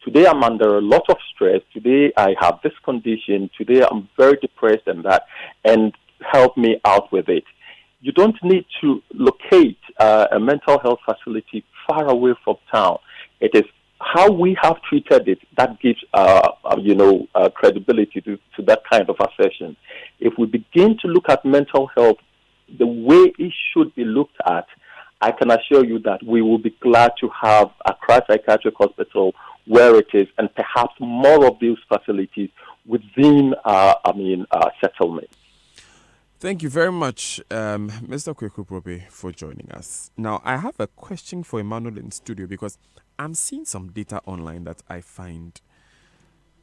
today I'm under a lot of stress, today I have this condition, today I'm very depressed and help me out with it. You don't need to locate a mental health facility far away from town. It is how we have treated it that gives credibility to that kind of assertion. If we begin to look at mental health the way it should be looked at, I can assure you that we will be glad to have Accra Psychiatric Hospital where it is, and perhaps more of these facilities within settlement. Thank you very much, Mr. Kweku Probe, for joining us. Now, I have a question for Emmanuel in studio, because I'm seeing some data online that I find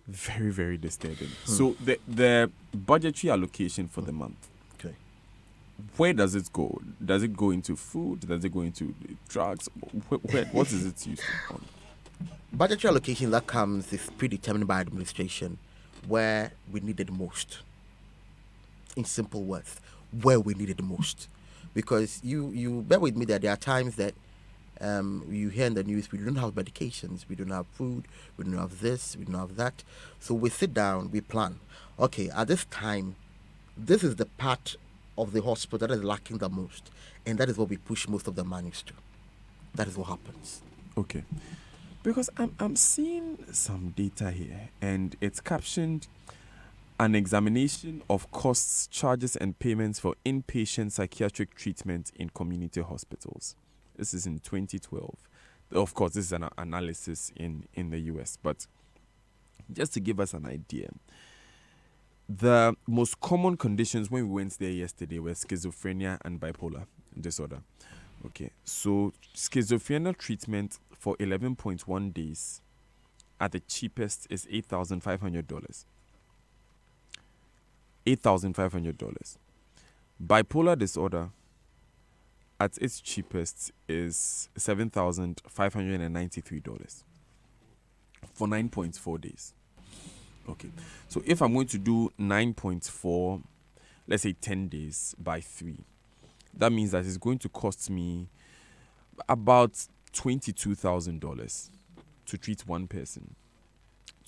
very, very disturbing. So the budgetary allocation for the month, okay, where does it go? Does it go into food? Does it go into drugs? What is it used for? Budgetary allocation that comes is predetermined by administration, where we need it most. In simple words, where we need it most. Because you bear with me that there are times that you hear in the news, we don't have medications, we don't have food, we don't have this, we don't have that. So we sit down, we plan. Okay, at this time, this is the part of the hospital that is lacking the most, and that is what we push most of the monies to. That is what happens. Okay. Because I'm seeing some data here, and it's captioned an examination of costs, charges, and payments for inpatient psychiatric treatment in community hospitals. This is in 2012. Of course, this is an analysis in the US, but just to give us an idea, the most common conditions when we went there yesterday were schizophrenia and bipolar disorder. Okay, so schizophrenia treatment for 11.1 days at the cheapest is $8,500. $8,500. Bipolar disorder at its cheapest is $7,593 for 9.4 days. Okay, so if I'm going to do 9.4, let's say 10 days by 3, that means that it's going to cost me about $22,000 to treat one person.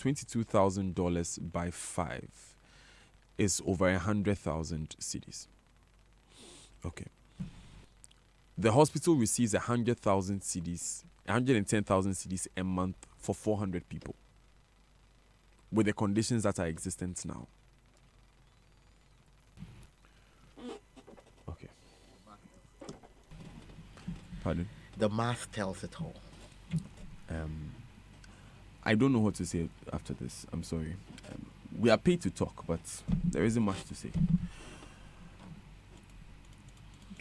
$22,000 by 5 is over 100,000 cedis. Okay. The hospital receives 100,000 cedis, 110,000 cedis a month for 400 people with the conditions that are existent now. Okay. Pardon? The math tells it all. I don't know what to say after this. I'm sorry. We are paid to talk, but there isn't much to say.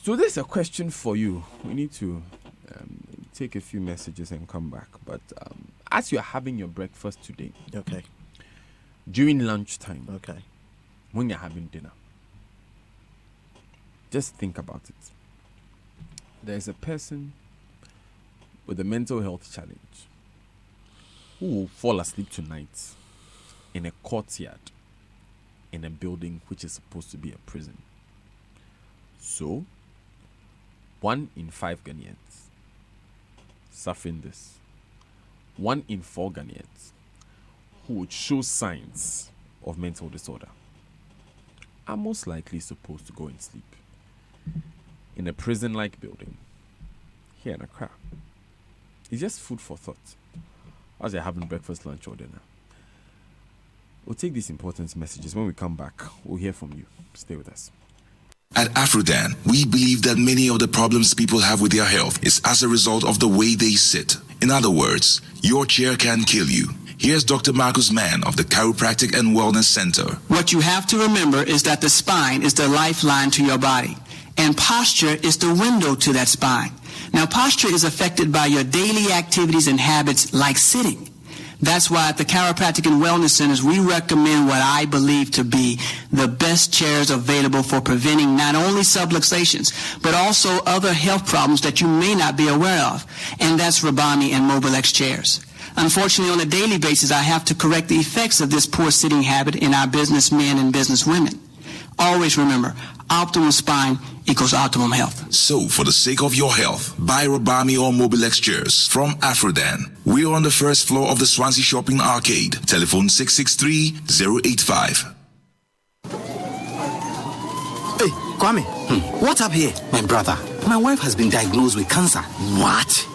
So this is a question for you. We need to take a few messages and come back. But as you're having your breakfast today, Okay. during lunchtime, Okay. when you're having dinner, just think about it. There's a person with a mental health challenge who will fall asleep tonight in a courtyard in a building which is supposed to be a prison. So, 1 in 5 Ghanaians suffering this. 1 in 4 Ghanaians who would show signs of mental disorder are most likely supposed to go and sleep in a prison-like building here in Accra. It's just food for thought as you're having breakfast, lunch, or dinner. We'll take these important messages. When we come back, we'll hear from you. Stay with us. At Afrodan, we believe that many of the problems people have with their health is as a result of the way they sit. In other words, your chair can kill you. Here's Dr. Marcus Mann of the Chiropractic and Wellness Center. What you have to remember is that the spine is the lifeline to your body, and posture is the window to that spine. Now, posture is affected by your daily activities and habits like sitting. That's why at the Chiropractic and Wellness Centers, we recommend what I believe to be the best chairs available for preventing not only subluxations, but also other health problems that you may not be aware of. And that's Rabami and Mobilex chairs. Unfortunately, on a daily basis, I have to correct the effects of this poor sitting habit in our businessmen and businesswomen. Always remember, optimal spine equals optimum health. So, for the sake of your health, buy Rabami or Mobilex chairs from Afrodan. We are on the first floor of the Swansea Shopping Arcade. Telephone 663-085. Hey, Kwame, what's up here? My brother, my wife has been diagnosed with cancer. What?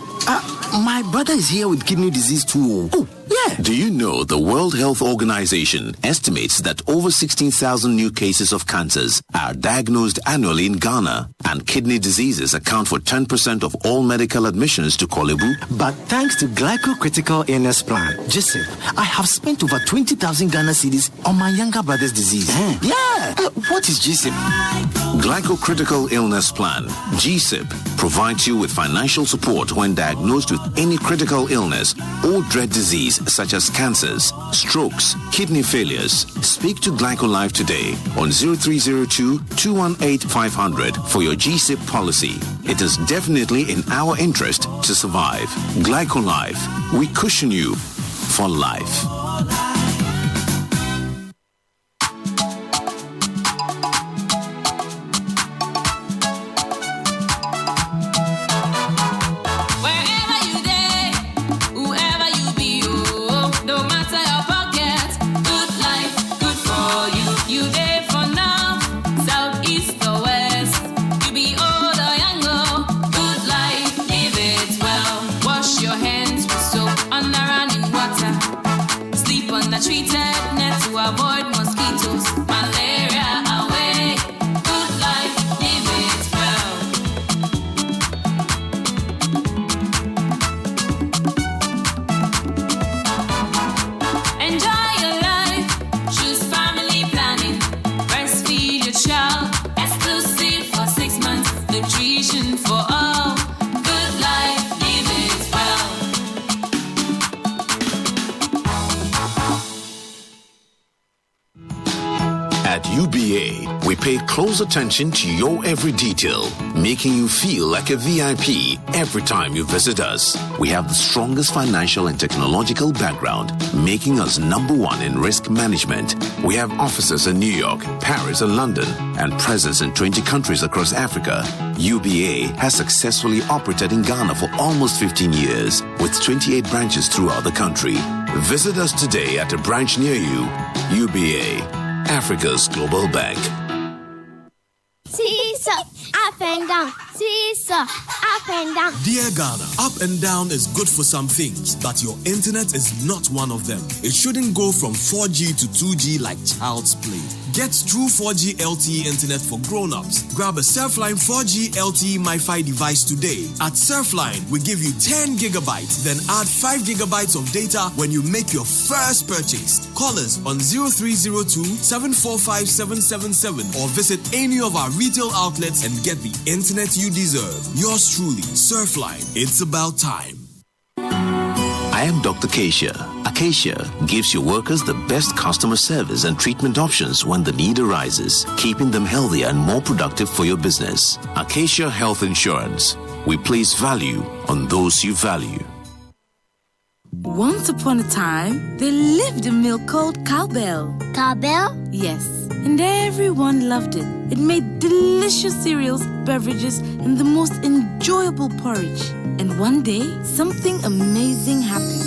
My brother is here with kidney disease too. Oh, yeah. Do you know the World Health Organization estimates that over 16,000 new cases of cancers are diagnosed annually in Ghana, and kidney diseases account for 10% of all medical admissions to Kolebu? But thanks to Glyco-Critical Illness Plan, GSIP, I have spent over 20,000 Ghana cedis on my younger brother's disease. Yeah. What is GSIP? Glyco-Critical Illness Plan, GSIP, provides you with financial support when diagnosed with any critical illness or dread disease such as cancers, strokes, kidney failures. Speak to GlycoLife today on 0302-218-500 for your GSIP policy. It is definitely in our interest to survive. GlycoLife, we cushion you for life. We pay close attention to your every detail, making you feel like a VIP every time you visit us. We have the strongest financial and technological background, making us #1 in risk management. We have offices in New York, Paris, and London, and presence in 20 countries across Africa. UBA has successfully operated in Ghana for almost 15 years, with 28 branches throughout the country. Visit us today at a branch near you. UBA, Africa's global bank. Seesaw, up and down. Seesaw, up and down. Dear Ghana, up and down is good for some things, but your internet is not one of them. It shouldn't go from 4G to 2G like child's play. Get true 4G LTE internet for grown-ups. Grab a Surfline 4G LTE MiFi device today. At Surfline, we give you 10 gigabytes, then add 5 gigabytes of data when you make your first purchase. Call us on 0302-745-777 or visit any of our retail outlets and get the internet you deserve. Yours truly, Surfline. It's about time. I am Dr. Acacia. Acacia gives your workers the best customer service and treatment options when the need arises, keeping them healthier and more productive for your business. Acacia Health Insurance. We place value on those you value. Once upon a time, there lived a milk called Cowbell. Cowbell? Yes, and everyone loved it. It made delicious cereals, beverages, and the most enjoyable porridge. And one day, something amazing happened.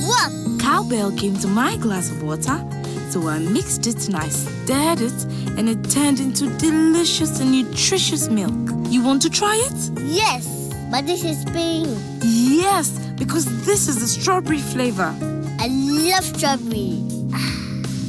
What? Cowbell came to my glass of water, so I mixed it and I stirred it, and it turned into delicious and nutritious milk. You want to try it? Yes, but this is pink. Yes, because this is the strawberry flavor. I love strawberry.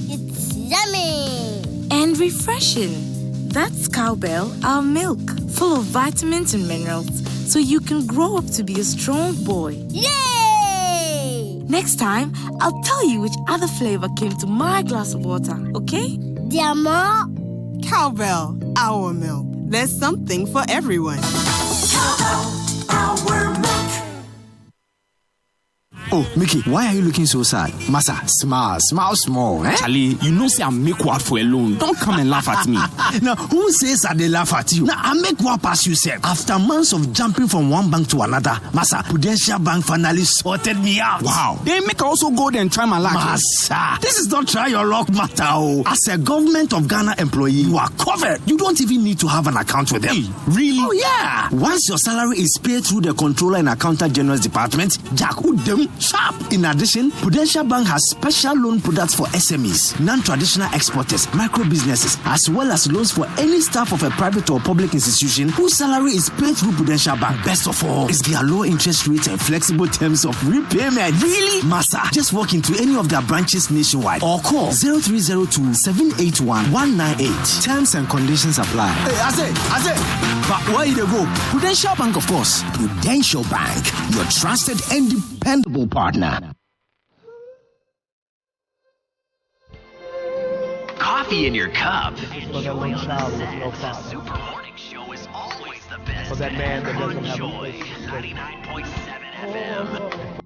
It's yummy. And refreshing. That's Cowbell, our milk, full of vitamins and minerals, so you can grow up to be a strong boy. Yay! Next time, I'll tell you which other flavor came to my glass of water, okay? There are more? Cowbell, our milk. There's something for everyone. Cowbell, our milk. Oh, Mickey, why are you looking so sad? Massa, smile small, eh? Charlie, you know say I make what for alone. Don't come and laugh at me. Now, who says that they laugh at you? Now, I make what pass you said. After months of jumping from one bank to another, Massa, Prudential Bank finally sorted me out. Wow. They make also go there and try my luck. Massa, this is not try your luck matter. Oh. As a government of Ghana employee, you are covered. You don't even need to have an account with them. Hey, really? Oh, yeah. Once your salary is paid through the Controller and Accountant General's Department, Jack would them sharp. In addition, Prudential Bank has special loan products for SMEs, non-traditional exporters, micro businesses, as well as loans for any staff of a private or public institution whose salary is paid through Prudential Bank. Best of all is their low interest rate and flexible terms of repayment. Really? Massa, just walk into any of their branches nationwide or call 0302-781-198. Terms and conditions apply. Hey, I say, but where you go? Prudential Bank, of course. Prudential Bank, your trusted and dependable partner. Coffee in your cup. Super Morning Show is always the best. For that man that doesn't have 99.7 FM.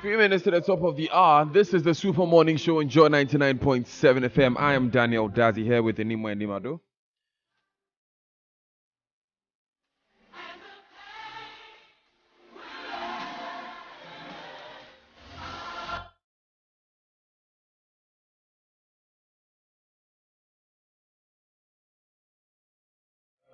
3 minutes to the top of the hour. This is the Super Morning Show on Joy 99.7 FM. I am Daniel Dazi here with Enimo and Nimado.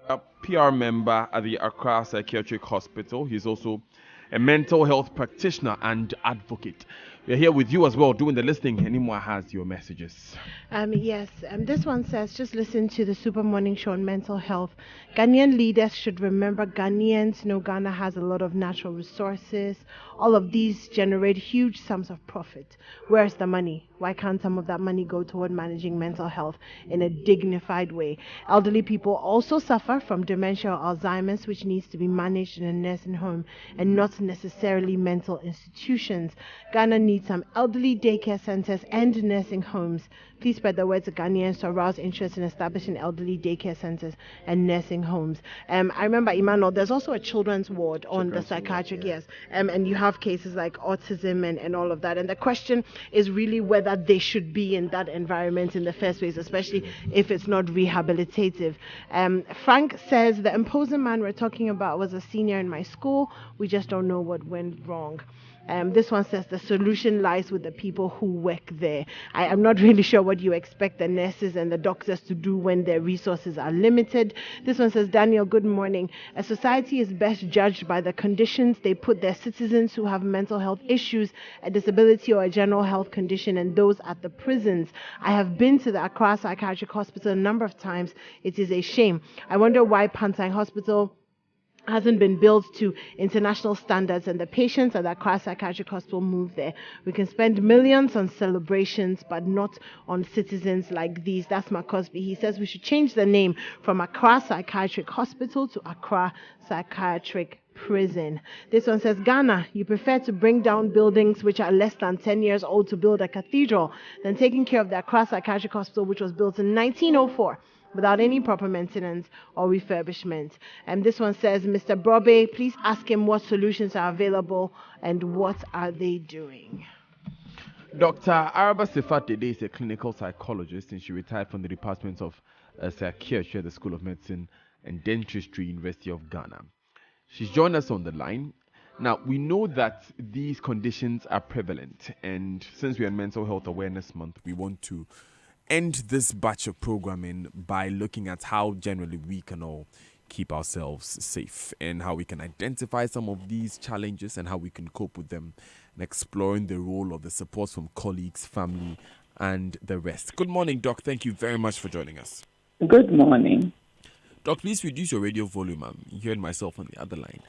A PR member at the Accra Psychiatric Hospital. He's also a mental health practitioner and advocate. We're here with you as well doing the listening. Anyone has your messages? Yes, this one says, just listen to the Super Morning Show on mental health. Ghanaian leaders should remember Ghanaians know Ghana has a lot of natural resources. All of these generate huge sums of profit. Where's the money? Why can't some of that money go toward managing mental health in a dignified way? Elderly people also suffer from dementia or Alzheimer's, which needs to be managed in a nursing home and not necessarily mental institutions. Ghana needs some elderly daycare centers and nursing homes. Please spread the word to Ghanaians to arouse interest in establishing elderly daycare centers and nursing homes. I remember, Emmanuel, there's also a children's ward on the psychiatric, yes. And you have cases like autism and all of that. And the question is really whether they should be in that environment in the first place, especially if it's not rehabilitative. Frank says, the imposing man we're talking about was a senior in my school. We just don't know what went wrong. This one says the solution lies with the people who work there. I'm not really sure what you expect the nurses and the doctors to do when their resources are limited. This one says, Daniel, good morning. A society is best judged by the conditions they put their citizens who have mental health issues, a disability or a general health condition, and those at the prisons. I have been to the Accra Psychiatric Hospital a number of times. It is a shame. I wonder why Pantang Hospital hasn't been built to international standards and the patients at the Accra Psychiatric Hospital move there. We can spend millions on celebrations but not on citizens like these. That's Mark Cosby. He says we should change the name from Accra Psychiatric Hospital to Accra Psychiatric Prison. This one says, Ghana, you prefer to bring down buildings which are less than 10 years old to build a cathedral than taking care of the Accra Psychiatric Hospital, which was built in 1904. Without any proper maintenance or refurbishment. And this one says, Mr. Brobe, please ask him what solutions are available and what are they doing. Dr. Araba Sefat Dede is a clinical psychologist and she retired from the Department of Psychiatry at the School of Medicine and Dentistry, University of Ghana. She's joined us on the line. Now, we know that these conditions are prevalent, and since we're in Mental Health Awareness Month, we want to end this batch of programming by looking at how generally we can all keep ourselves safe and how we can identify some of these challenges and how we can cope with them, and exploring the role of the support from colleagues, family, and the rest. Good morning, Doc. Thank you very much for joining us. Good morning. Doc, please reduce your radio volume. I'm hearing myself on the other line.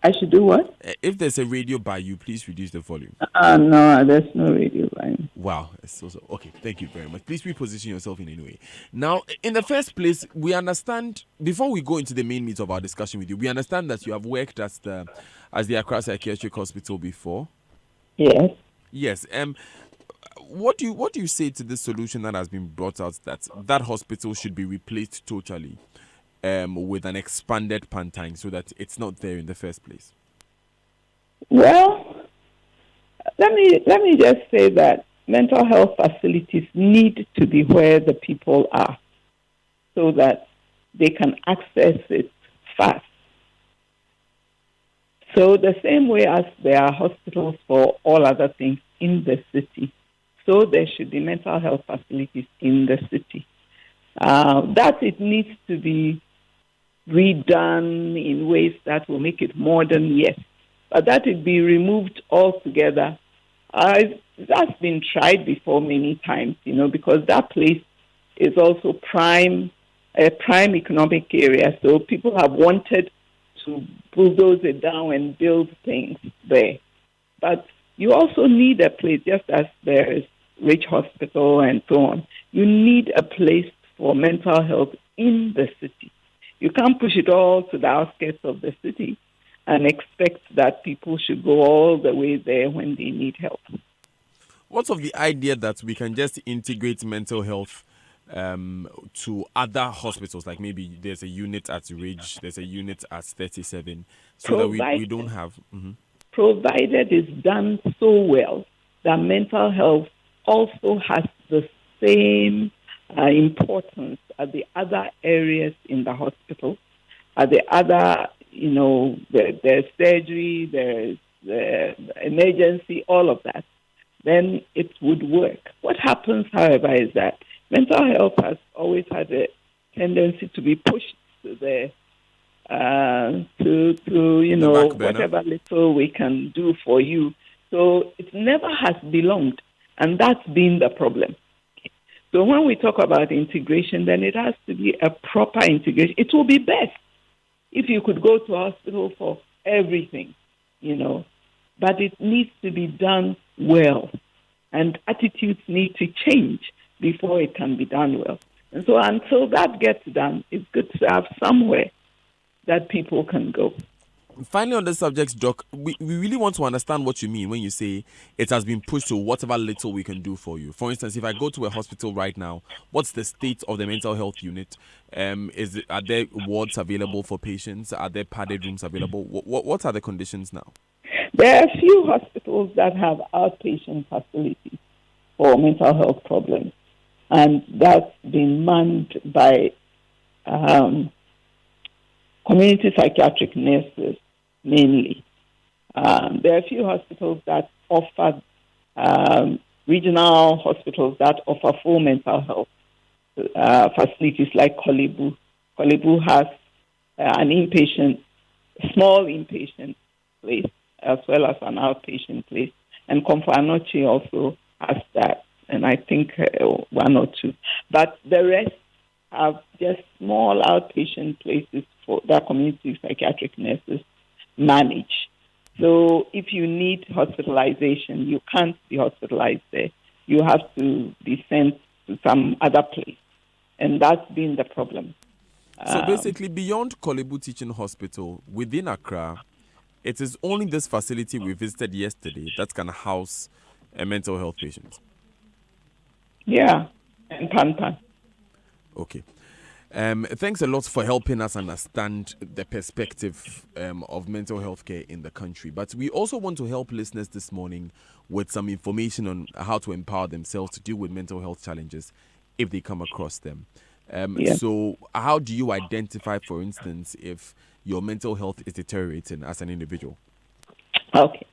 I should do what? If there's a radio by you, please reduce the volume. No, there's no radio by me. Wow. So, okay, thank you very much. Please reposition yourself in any way. Now, in the first place, we understand, before we go into the main meat of our discussion with you, we understand that you have worked as the Accra Psychiatric Hospital before. Yes. Yes. What do you say to this solution that has been brought out that hospital should be replaced totally with an expanded Pantang so that it's not there in the first place? Well, let me just say that mental health facilities need to be where the people are so that they can access it fast. So the same way as there are hospitals for all other things in the city, so there should be mental health facilities in the city. That it needs to be redone in ways that will make it modern, yes. But that it be removed altogether, that's been tried before many times, because that place is also a prime economic area. So people have wanted to bulldoze it down and build things there. But you also need a place, just as there is Rich Hospital and so on. You need a place for mental health in the city. You can't push it all to the outskirts of the city and expect that people should go all the way there when they need help. What's of the idea that we can just integrate mental health to other hospitals, like maybe there's a unit at Ridge, there's a unit at 37, so that we don't have... provided it's done so well that mental health also has the same importance as the other areas in the hospital, at the other, there's surgery, there's emergency, all of that, then it would work. What happens, however, is that mental health has always had a tendency to be pushed to the whatever little we can do for you. So it never has belonged, and that's been the problem. So when we talk about integration, then it has to be a proper integration. It will be best if you could go to hospital for everything, but it needs to be done well, and attitudes need to change before it can be done well. And so until that gets done, it's good to have somewhere that people can go. Finally, on this subject, Doc, we really want to understand what you mean when you say it has been pushed to whatever little we can do for you. For instance, if I go to a hospital right now, what's the state of the mental health unit? Are there wards available for patients? Are there padded rooms available? What are the conditions now? There are a few hospitals that have outpatient facilities for mental health problems, and that's been manned by community psychiatric nurses mainly. There are a few hospitals that offer, regional hospitals that offer full mental health facilities like Korle Bu. Korle Bu has an small inpatient place as well as an outpatient place. And Komfo Anokye also has that, and I think one or two. But the rest have just small outpatient places for that community psychiatric nurses manage. So if you need hospitalization, you can't be hospitalized there. You have to be sent to some other place. And that's been the problem. So basically, beyond Korle Bu Teaching Hospital, within Accra, it is only this facility we visited yesterday that can house a mental health patient. Yeah, and Panpan. Okay. Thanks a lot for helping us understand the perspective of mental health care in the country. But we also want to help listeners this morning with some information on how to empower themselves to deal with mental health challenges if they come across them. So how do you identify, for instance, if your mental health is deteriorating as an individual? Okay.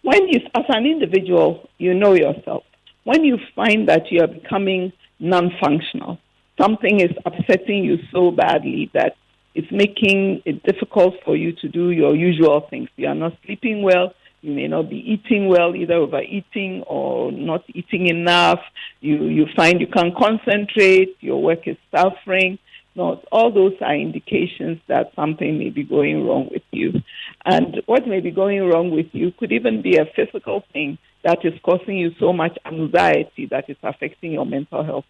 As an individual, you know yourself. When you find that you are becoming non-functional, something is upsetting you so badly that it's making it difficult for you to do your usual things. You are not sleeping well. You may not be eating well, either overeating or not eating enough. You find you can't concentrate. Your work is suffering. No, all those are indications that something may be going wrong with you. And what may be going wrong with you could even be a physical thing that is causing you so much anxiety that it's affecting your mental health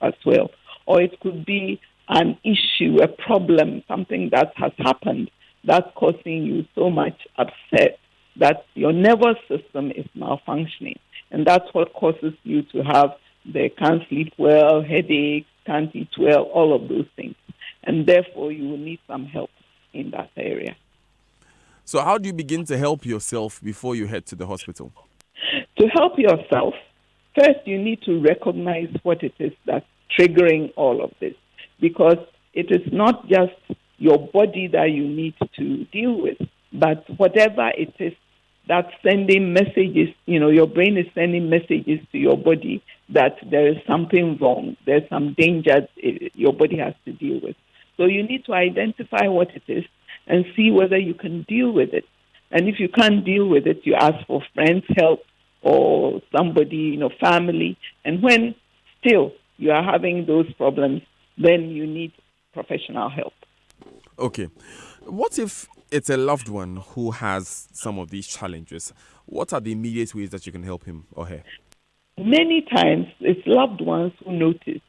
as well. Or it could be an issue, a problem, something that has happened that's causing you so much upset that your nervous system is malfunctioning. And that's what causes you to have the can't sleep well, headaches, can't eat well, all of those things. And therefore, you will need some help in that area. So how do you begin to help yourself before you head to the hospital? To help yourself, first you need to recognize what it is that's triggering all of this, because it is not just your body that you need to deal with, but whatever it is that's sending messages, your brain is sending messages to your body that there is something wrong, there's some danger your body has to deal with. So you need to identify what it is and see whether you can deal with it. And if you can't deal with it, you ask for friends' help or somebody, family. And when still you are having those problems, then you need professional help. Okay. What if it's a loved one who has some of these challenges? What are the immediate ways that you can help him or her? Many times it's loved ones who notice,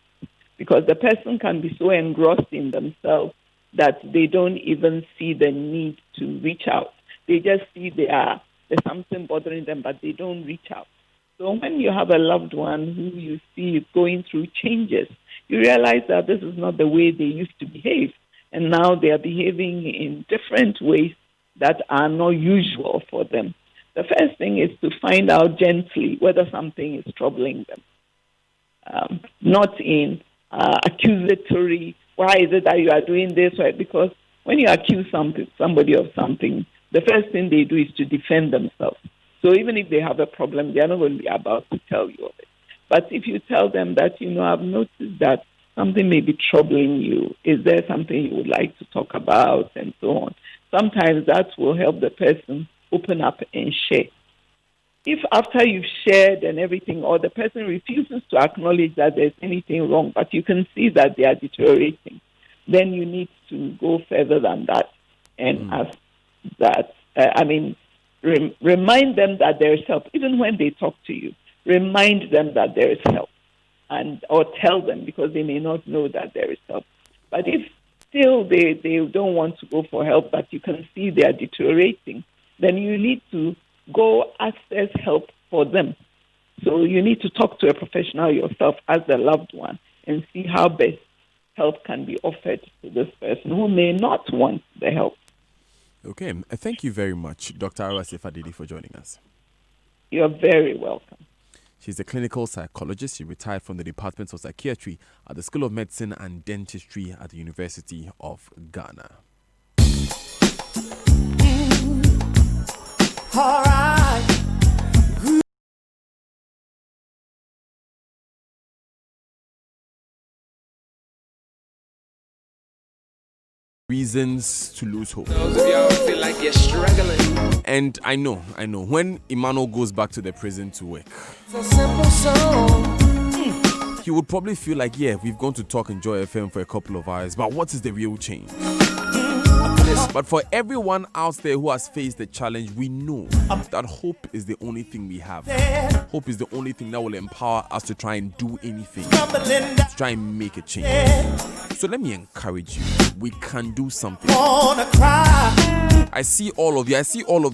because the person can be so engrossed in themselves that they don't even see the need to reach out. They just see there's something bothering them, but they don't reach out. So when you have a loved one who you see is going through changes, you realize that this is not the way they used to behave. And now they are behaving in different ways that are not usual for them. the first thing is to find out gently whether something is troubling them. Not in accusatory, why is it that you are doing this? Right? Because when you accuse somebody of something, the first thing they do is to defend themselves. So even if they have a problem, they are not going to be about to tell you of it. But if you tell them that, I've noticed that something may be troubling you, is there something you would like to talk about, and so on. Sometimes that will help the person open up and share. If after you've shared and everything, or the person refuses to acknowledge that there's anything wrong, but you can see that they are deteriorating, then you need to go further than that and ask that, remind them that there is help. Even when they talk to you, remind them that there is help, or tell them, because they may not know that there is help. But if still they don't want to go for help, but you can see they are deteriorating, then you need to go access help for them. So you need to talk to a professional yourself as a loved one and see how best help can be offered to this person who may not want the help. Okay, thank you very much, Dr. Arase Fadidi, for joining us. You're very welcome. She's a clinical psychologist. She retired from the Department of Psychiatry at the School of Medicine and Dentistry at the University of Ghana. All right. Reasons to lose hope. Those of y'all feel like you're struggling. And I know, when Emmanuel goes back to the prison to work, It's a simple song. he would probably feel like, yeah, we've gone to talk and Joy FM for a couple of hours, but what is the real change? But for everyone out there who has faced the challenge, we know that hope is the only thing we have. Hope is the only thing that will empower us to try and do anything, to try and make a change. So let me encourage you. We can do something. I see all of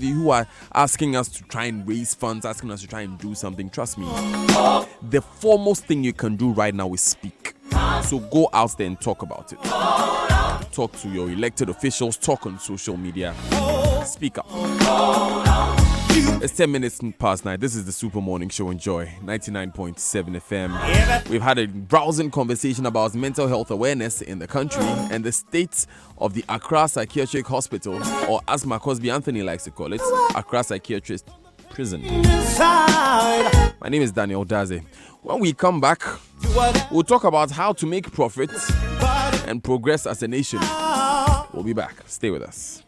you who are asking us to try and raise funds, asking us to try and do something. Trust me, the foremost thing you can do right now is speak. So go out there and talk about it. Talk to your elected officials, talk on social media, speak up. It's 10 minutes past 9. This is the Super Morning Show. Enjoy 99.7 FM. We've had a browsing conversation about mental health awareness in the country and the state of the Accra Psychiatric Hospital, or as Cosby Anthony likes to call it, Accra Psychiatrist Prison. My name is Daniel Daze. When we come back, we'll talk about how to make profit and progress as a nation. We'll be back. Stay with us.